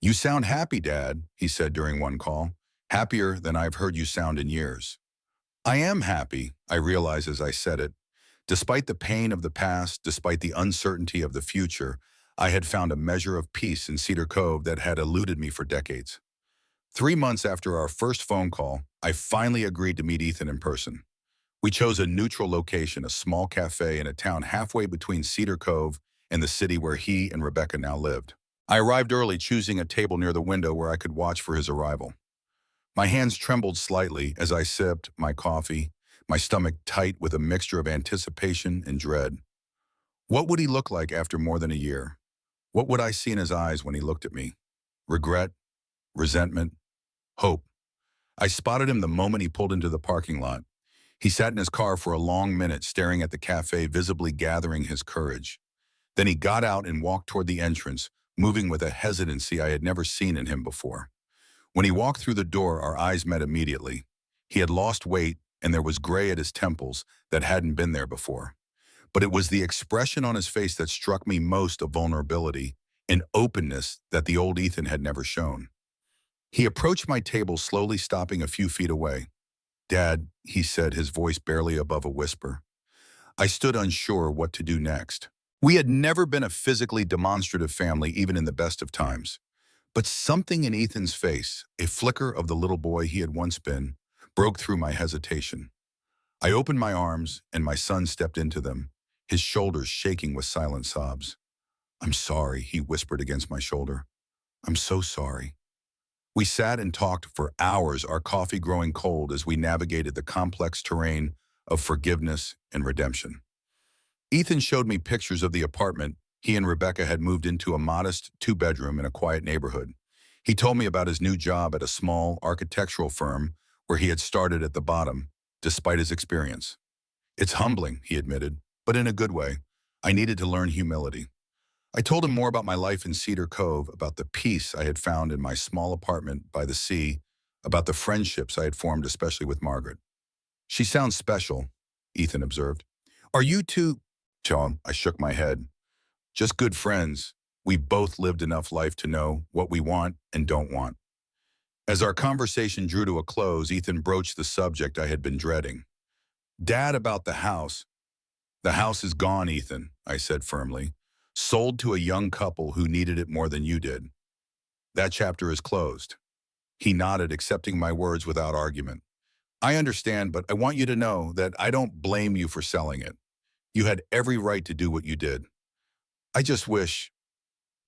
You sound happy, Dad, he said during one call. Happier than I've heard you sound in years. I am happy, I realized as I said it. Despite the pain of the past, despite the uncertainty of the future, I had found a measure of peace in Cedar Cove that had eluded me for decades. 3 months after our first phone call, I finally agreed to meet Ethan in person. We chose a neutral location, a small cafe in a town halfway between Cedar Cove and the city where he and Rebecca now lived. I arrived early, choosing a table near the window where I could watch for his arrival. My hands trembled slightly as I sipped my coffee, my stomach tight with a mixture of anticipation and dread. What would he look like after more than a year? What would I see in his eyes when he looked at me? Regret, resentment, hope. I spotted him the moment he pulled into the parking lot. He sat in his car for a long minute, staring at the cafe, visibly gathering his courage. Then he got out and walked toward the entrance, moving with a hesitancy I had never seen in him before. When he walked through the door, our eyes met immediately. He had lost weight, and there was gray at his temples that hadn't been there before. But it was the expression on his face that struck me most, of vulnerability and openness that the old Ethan had never shown. He approached my table, slowly stopping a few feet away. "Dad," he said, his voice barely above a whisper. I stood unsure what to do next. We had never been a physically demonstrative family, even in the best of times. But something in Ethan's face, a flicker of the little boy he had once been, broke through my hesitation. I opened my arms, and my son stepped into them, his shoulders shaking with silent sobs. "I'm sorry," he whispered against my shoulder. "I'm so sorry." We sat and talked for hours, our coffee growing cold as we navigated the complex terrain of forgiveness and redemption. Ethan showed me pictures of the apartment he and Rebecca had moved into, a modest two-bedroom in a quiet neighborhood. He told me about his new job at a small architectural firm where he had started at the bottom, despite his experience. "It's humbling," he admitted, "but in a good way. I needed to learn humility." I told him more about my life in Cedar Cove, about the peace I had found in my small apartment by the sea, about the friendships I had formed, especially with Margaret. "She sounds special," Ethan observed. "Are you two—" John, I shook my head. "Just good friends. We've both lived enough life to know what we want and don't want." As our conversation drew to a close, Ethan broached the subject I had been dreading. "Dad, about the house." "The house is gone, Ethan," I said firmly. "Sold to a young couple who needed it more than you did. That chapter is closed." He nodded, accepting my words without argument. "I understand, but I want you to know that I don't blame you for selling it. You had every right to do what you did. I just wish,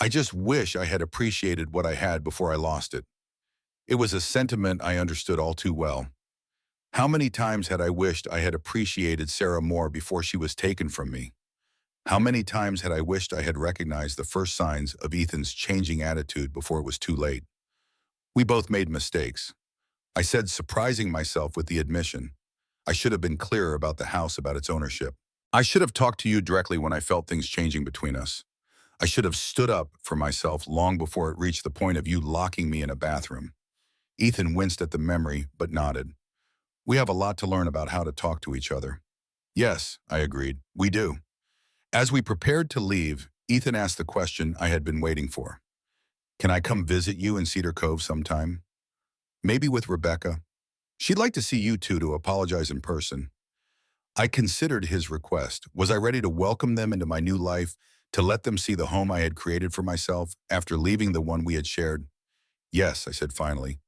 I had appreciated what I had before I lost it." It was a sentiment I understood all too well. How many times had I wished I had appreciated Sarah more before she was taken from me? How many times had I wished I had recognized the first signs of Ethan's changing attitude before it was too late? We both made mistakes. I said, surprising myself with the admission. I should have been clearer about the house, about its ownership. I should have talked to you directly when I felt things changing between us. I should have stood up for myself long before it reached the point of you locking me in a bathroom. Ethan winced at the memory, but nodded. "We have a lot to learn about how to talk to each other." "Yes," I agreed, "we do." As we prepared to leave, Ethan asked the question I had been waiting for. "Can I come visit you in Cedar Cove sometime? Maybe with Rebecca? She'd like to see you two, to apologize in person." I considered his request. Was I ready to welcome them into my new life, to let them see the home I had created for myself after leaving the one we had shared? "Yes," I said finally.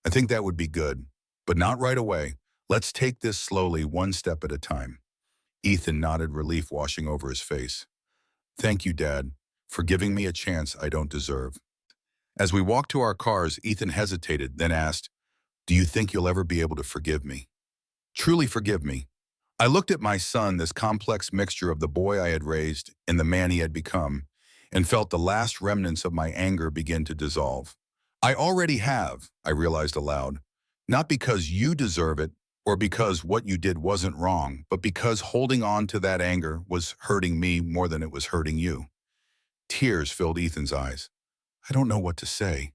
"I think that would be good, but not right away. Let's take this slowly, one step at a time." Ethan nodded, relief washing over his face. "Thank you, Dad, for giving me a chance I don't deserve." As we walked to our cars, Ethan hesitated, then asked, "Do you think you'll ever be able to forgive me? Truly forgive me?" I looked at my son, this complex mixture of the boy I had raised and the man he had become, and felt the last remnants of my anger begin to dissolve. "I already have," I realized aloud. "Not because you deserve it, or because what you did wasn't wrong, but because holding on to that anger was hurting me more than it was hurting you." Tears filled Ethan's eyes. "I don't know what to say."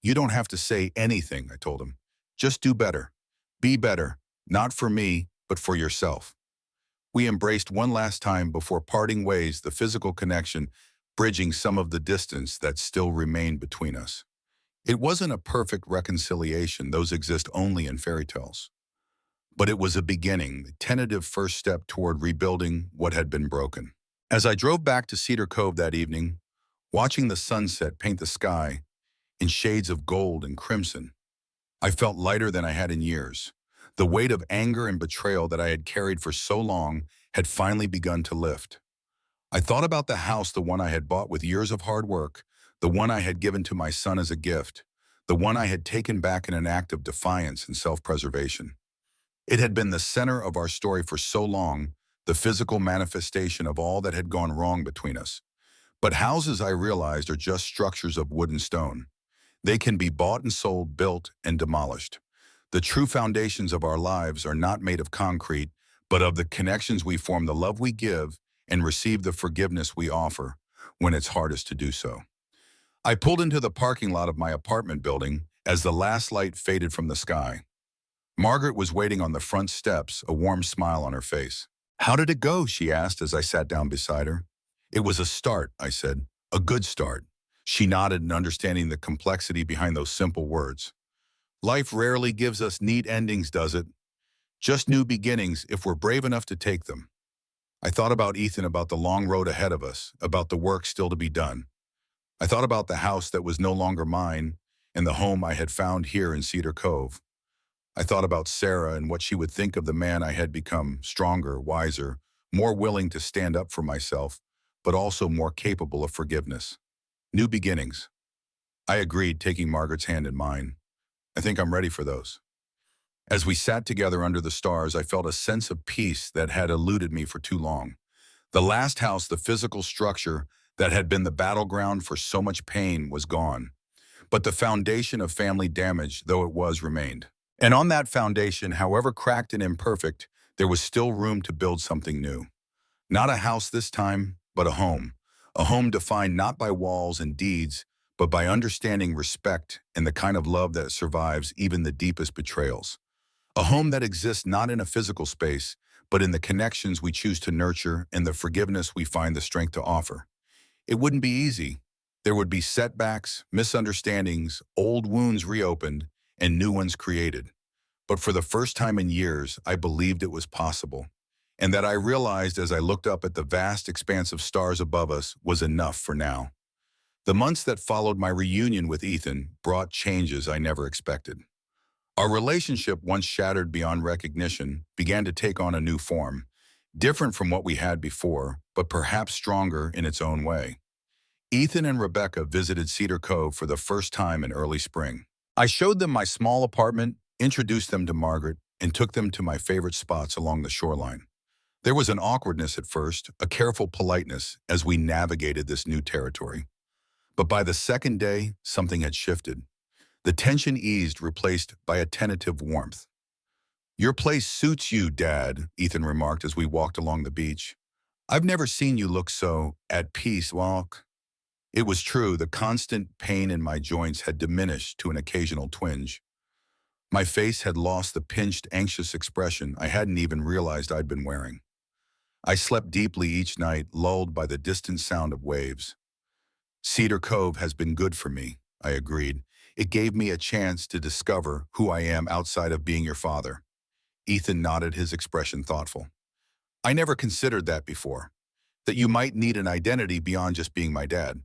"You don't have to say anything," I told him. "Just do better. Be better, not for me, but for yourself." We embraced one last time before parting ways, the physical connection bridging some of the distance that still remained between us. It wasn't a perfect reconciliation; those exist only in fairy tales. But it was a beginning, the tentative first step toward rebuilding what had been broken. As I drove back to Cedar Cove that evening, watching the sunset paint the sky in shades of gold and crimson, I felt lighter than I had in years. The weight of anger and betrayal that I had carried for so long had finally begun to lift. I thought about the house, the one I had bought with years of hard work, the one I had given to my son as a gift, the one I had taken back in an act of defiance and self-preservation. It had been the center of our story for so long, the physical manifestation of all that had gone wrong between us. But houses, I realized, are just structures of wood and stone. They can be bought and sold, built and demolished. The true foundations of our lives are not made of concrete, but of the connections we form, the love we give, and receive the forgiveness we offer when it's hardest to do so. I pulled into the parking lot of my apartment building as the last light faded from the sky. Margaret was waiting on the front steps, a warm smile on her face. "How did it go?" she asked as I sat down beside her. "It was a start," I said. "A good start." She nodded in understanding the complexity behind those simple words. "Life rarely gives us neat endings, does it? Just new beginnings if we're brave enough to take them." I thought about Ethan, about the long road ahead of us, about the work still to be done. I thought about the house that was no longer mine and the home I had found here in Cedar Cove. I thought about Sarah and what she would think of the man I had become, stronger, wiser, more willing to stand up for myself, but also more capable of forgiveness. New beginnings. I agreed, taking Margaret's hand in mine. "I think I'm ready for those." As we sat together under the stars, I felt a sense of peace that had eluded me for too long. The last house, the physical structure that had been the battleground for so much pain, was gone. But the foundation of family damage, though it was, remained. And on that foundation, however cracked and imperfect, there was still room to build something new. Not a house this time, but a home. A home defined not by walls and deeds, but by understanding, respect, and the kind of love that survives even the deepest betrayals. A home that exists not in a physical space, but in the connections we choose to nurture and the forgiveness we find the strength to offer. It wouldn't be easy. There would be setbacks, misunderstandings, old wounds reopened, and new ones created. But for the first time in years, I believed it was possible. And that, I realized as I looked up at the vast expanse of stars above us, was enough for now. The months that followed my reunion with Ethan brought changes I never expected. Our relationship, once shattered beyond recognition, began to take on a new form, different from what we had before, but perhaps stronger in its own way. Ethan and Rebecca visited Cedar Cove for the first time in early spring. I showed them my small apartment, introduced them to Margaret, and took them to my favorite spots along the shoreline. There was an awkwardness at first, a careful politeness as we navigated this new territory. But by the second day, something had shifted. The tension eased, replaced by a tentative warmth. "Your place suits you, Dad," Ethan remarked as we walked along the beach. "I've never seen you look so at peace." It was true, the constant pain in my joints had diminished to an occasional twinge. My face had lost the pinched, anxious expression I hadn't even realized I'd been wearing. I slept deeply each night, lulled by the distant sound of waves. "Cedar Cove has been good for me," I agreed. "It gave me a chance to discover who I am outside of being your father." Ethan nodded, his expression thoughtful. "I never considered that before, that you might need an identity beyond just being my dad.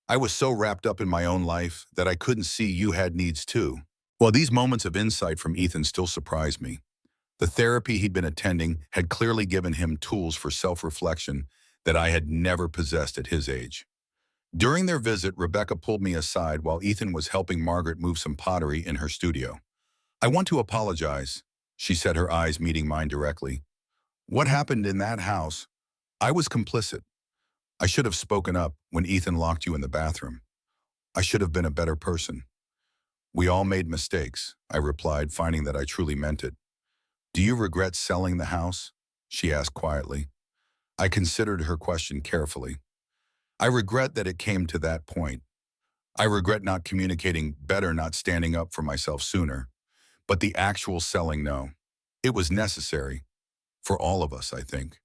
I was so wrapped up in my own life that I couldn't see you had needs too." Well, these moments of insight from Ethan still surprised me. The therapy he'd been attending had clearly given him tools for self-reflection that I had never possessed at his age. During their visit, Rebecca pulled me aside while Ethan was helping Margaret move some pottery in her studio. "I want to apologize," she said, her eyes meeting mine directly. "What happened in that house? I was complicit. I should have spoken up when Ethan locked you in the bathroom. I should have been a better person." "We all made mistakes," I replied, finding that I truly meant it. "Do you regret selling the house?" she asked quietly. I considered her question carefully. "I regret that it came to that point. I regret not communicating better, not standing up for myself sooner. But the actual selling, no. It was necessary. For all of us, I think."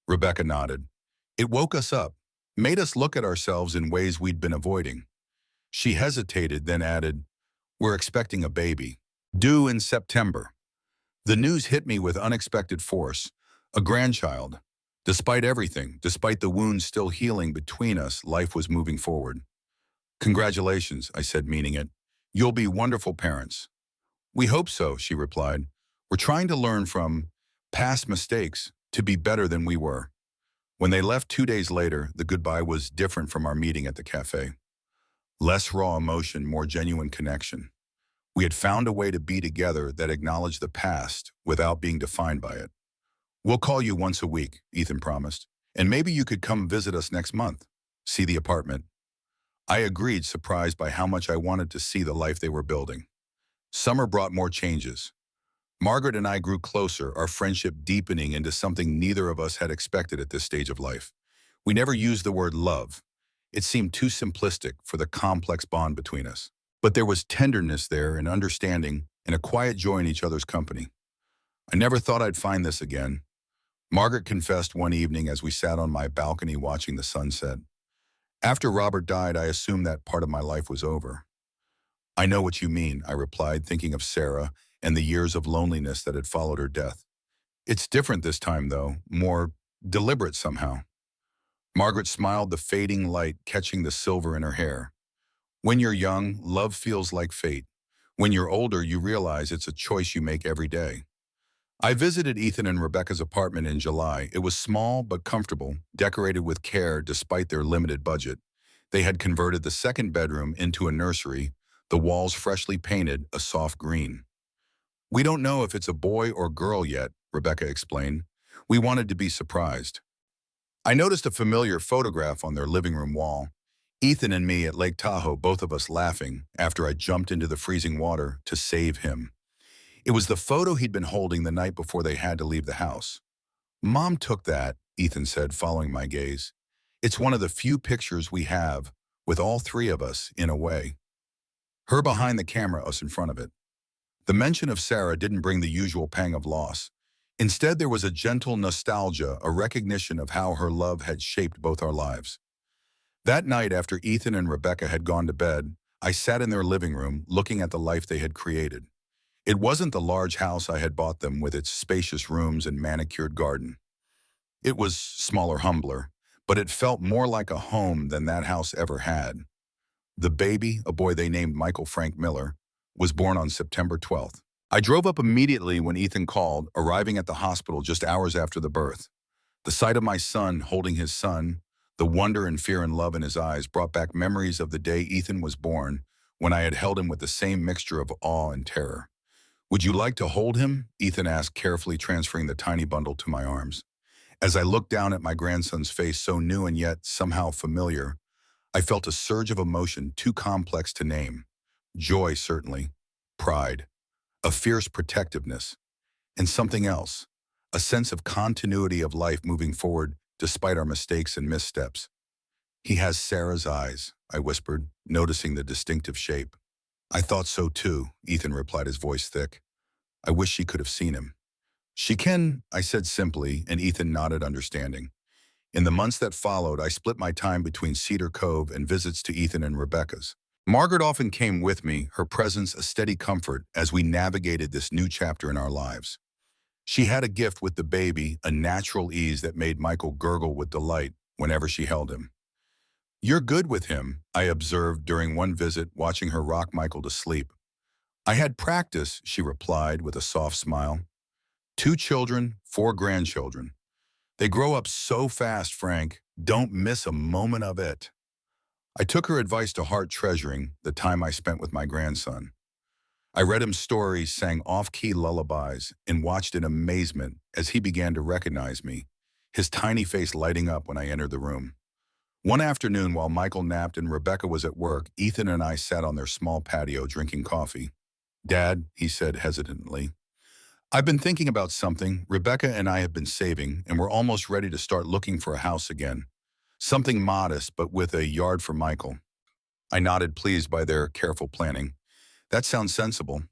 Rebecca nodded. "It woke us up, made us look at ourselves in ways we'd been avoiding." She hesitated, then added, "We're expecting a baby. Due in September." The news hit me with unexpected force. A grandchild. Despite everything, despite the wounds still healing between us, life was moving forward. Congratulations, I said, meaning it. You'll be wonderful parents. We hope so, she replied. We're trying to learn from past mistakes to be better than we were. When they left 2 days later, the goodbye was different from our meeting at the cafe. Less raw emotion, more genuine connection. We had found a way to be together that acknowledged the past without being defined by it. We'll call you once a week, Ethan promised, and maybe you could come visit us next month. See the apartment. I agreed, surprised by how much I wanted to see the life they were building. Summer brought more changes. Margaret and I grew closer, our friendship deepening into something neither of us had expected at this stage of life. We never used the word love. It seemed too simplistic for the complex bond between us. But there was tenderness there and understanding and a quiet joy in each other's company. I never thought I'd find this again. Margaret confessed one evening as we sat on my balcony watching the sunset. After Robert died, I assumed that part of my life was over. I know what you mean, I replied, thinking of Sarah and the years of loneliness that had followed her death. It's different this time, though, more deliberate somehow. Margaret smiled, the fading light catching the silver in her hair. When you're young, love feels like fate. When you're older, you realize it's a choice you make every day. I visited Ethan and Rebecca's apartment in July. It was small but comfortable, decorated with care despite their limited budget. They had converted the second bedroom into a nursery, the walls freshly painted a soft green. We don't know if it's a boy or girl yet, Rebecca explained. We wanted to be surprised. I noticed a familiar photograph on their living room wall. Ethan and me at Lake Tahoe, both of us laughing after I jumped into the freezing water to save him. It was the photo he'd been holding the night before they had to leave the house. Mom took that, Ethan said, following my gaze. It's one of the few pictures we have with all three of us in a way. Her behind the camera, us in front of it. The mention of Sarah didn't bring the usual pang of loss. Instead, there was a gentle nostalgia, a recognition of how her love had shaped both our lives. That night, after Ethan and Rebecca had gone to bed, I sat in their living room looking at the life they had created. It wasn't the large house I had bought them with its spacious rooms and manicured garden. It was smaller, humbler, but it felt more like a home than that house ever had. The baby, a boy they named Michael Frank Miller, was born on September 12th. I drove up immediately when Ethan called, arriving at the hospital just hours after the birth. The sight of my son holding his son, the wonder and fear and love in his eyes brought back memories of the day Ethan was born, when I had held him with the same mixture of awe and terror. Would you like to hold him? Ethan asked, carefully transferring the tiny bundle to my arms. As I looked down at my grandson's face, so new and yet somehow familiar, I felt a surge of emotion too complex to name. Joy, certainly. Pride. A fierce protectiveness. And something else. A sense of continuity of life moving forward despite our mistakes and missteps. He has Sarah's eyes, I whispered, noticing the distinctive shape. I thought so too, Ethan replied, his voice thick. I wish she could have seen him. She can, I said simply, and Ethan nodded understanding. In the months that followed, I split my time between Cedar Cove and visits to Ethan and Rebecca's. Margaret often came with me, her presence a steady comfort as we navigated this new chapter in our lives. She had a gift with the baby, a natural ease that made Michael gurgle with delight whenever she held him. You're good with him, I observed during one visit, watching her rock Michael to sleep. I had practice, she replied with a soft smile. 2 children, 4 grandchildren. They grow up so fast, Frank. Don't miss a moment of it. I took her advice to heart, treasuring the time I spent with my grandson. I read him stories, sang off-key lullabies, and watched in amazement as he began to recognize me, his tiny face lighting up when I entered the room. One afternoon, while Michael napped and Rebecca was at work, Ethan and I sat on their small patio drinking coffee. Dad, he said hesitantly, I've been thinking about something. Rebecca and I have been saving, and we're almost ready to start looking for a house again. Something modest, but with a yard for Michael. I nodded, pleased by their careful planning. That sounds sensible.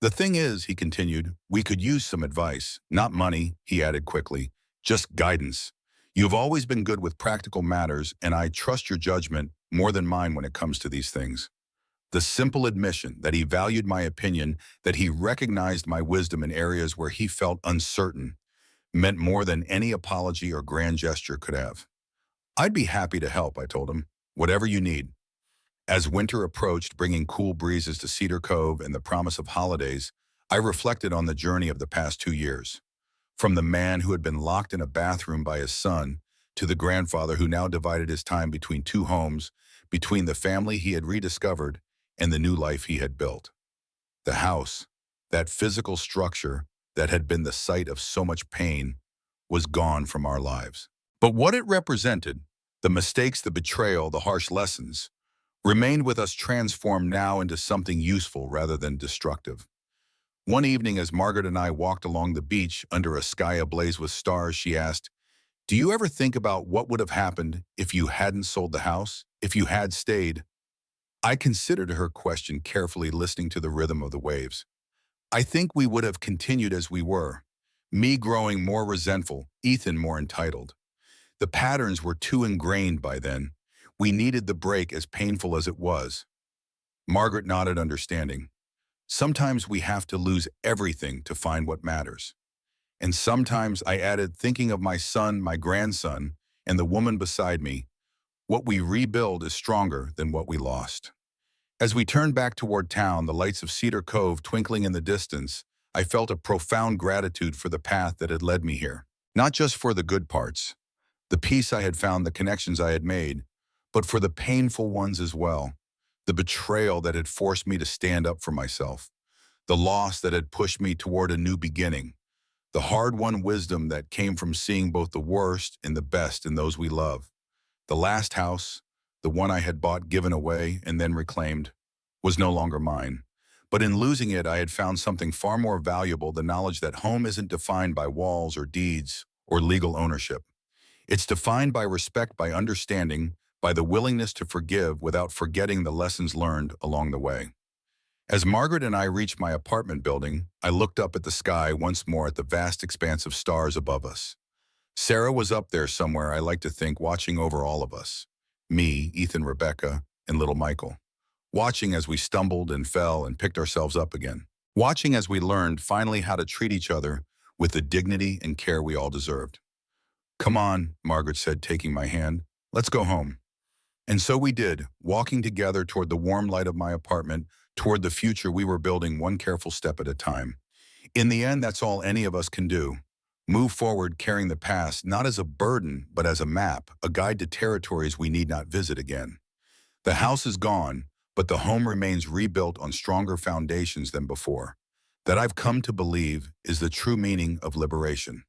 The thing is, he continued, we could use some advice. Not money, he added quickly, just guidance. You've always been good with practical matters, and I trust your judgment more than mine when it comes to these things. The simple admission that he valued my opinion, that he recognized my wisdom in areas where he felt uncertain, meant more than any apology or grand gesture could have. "I'd be happy to help," I told him. "Whatever you need." As winter approached, bringing cool breezes to Cedar Cove and the promise of holidays, I reflected on the journey of the past 2 years. From the man who had been locked in a bathroom by his son, to the grandfather who now divided his time between two homes, between the family he had rediscovered and the new life he had built. The house, that physical structure that had been the site of so much pain, was gone from our lives. But what it represented, the mistakes, the betrayal, the harsh lessons, remained with us, transformed now into something useful rather than destructive. One evening, as Margaret and I walked along the beach under a sky ablaze with stars, she asked, "Do you ever think about what would have happened if you hadn't sold the house, if you had stayed?" I considered her question carefully, listening to the rhythm of the waves. "I think we would have continued as we were. Me growing more resentful, Ethan more entitled. The patterns were too ingrained by then. We needed the break, as painful as it was." Margaret nodded, understanding. "Sometimes we have to lose everything to find what matters." And sometimes, I added, thinking of my son, my grandson, and the woman beside me, what we rebuild is stronger than what we lost. As we turned back toward town, the lights of Cedar Cove twinkling in the distance, I felt a profound gratitude for the path that had led me here. Not just for the good parts, the peace I had found, the connections I had made, but for the painful ones as well. The betrayal that had forced me to stand up for myself. The loss that had pushed me toward a new beginning. The hard-won wisdom that came from seeing both the worst and the best in those we love. The last house, the one I had bought, given away, and then reclaimed, was no longer mine. But in losing it, I had found something far more valuable, the knowledge that home isn't defined by walls or deeds or legal ownership. It's defined by respect, by understanding, by the willingness to forgive without forgetting the lessons learned along the way. As Margaret and I reached my apartment building, I looked up at the sky once more, at the vast expanse of stars above us. Sarah was up there somewhere, I like to think, watching over all of us. Me, Ethan, Rebecca, and little Michael. Watching as we stumbled and fell and picked ourselves up again. Watching as we learned finally how to treat each other with the dignity and care we all deserved. "Come on," Margaret said, taking my hand. "Let's go home." And so we did, walking together toward the warm light of my apartment, toward the future we were building, one careful step at a time. In the end, that's all any of us can do. Move forward, carrying the past not as a burden, but as a map, a guide to territories we need not visit again. The house is gone, but the home remains, rebuilt on stronger foundations than before. That, I've come to believe, is the true meaning of liberation.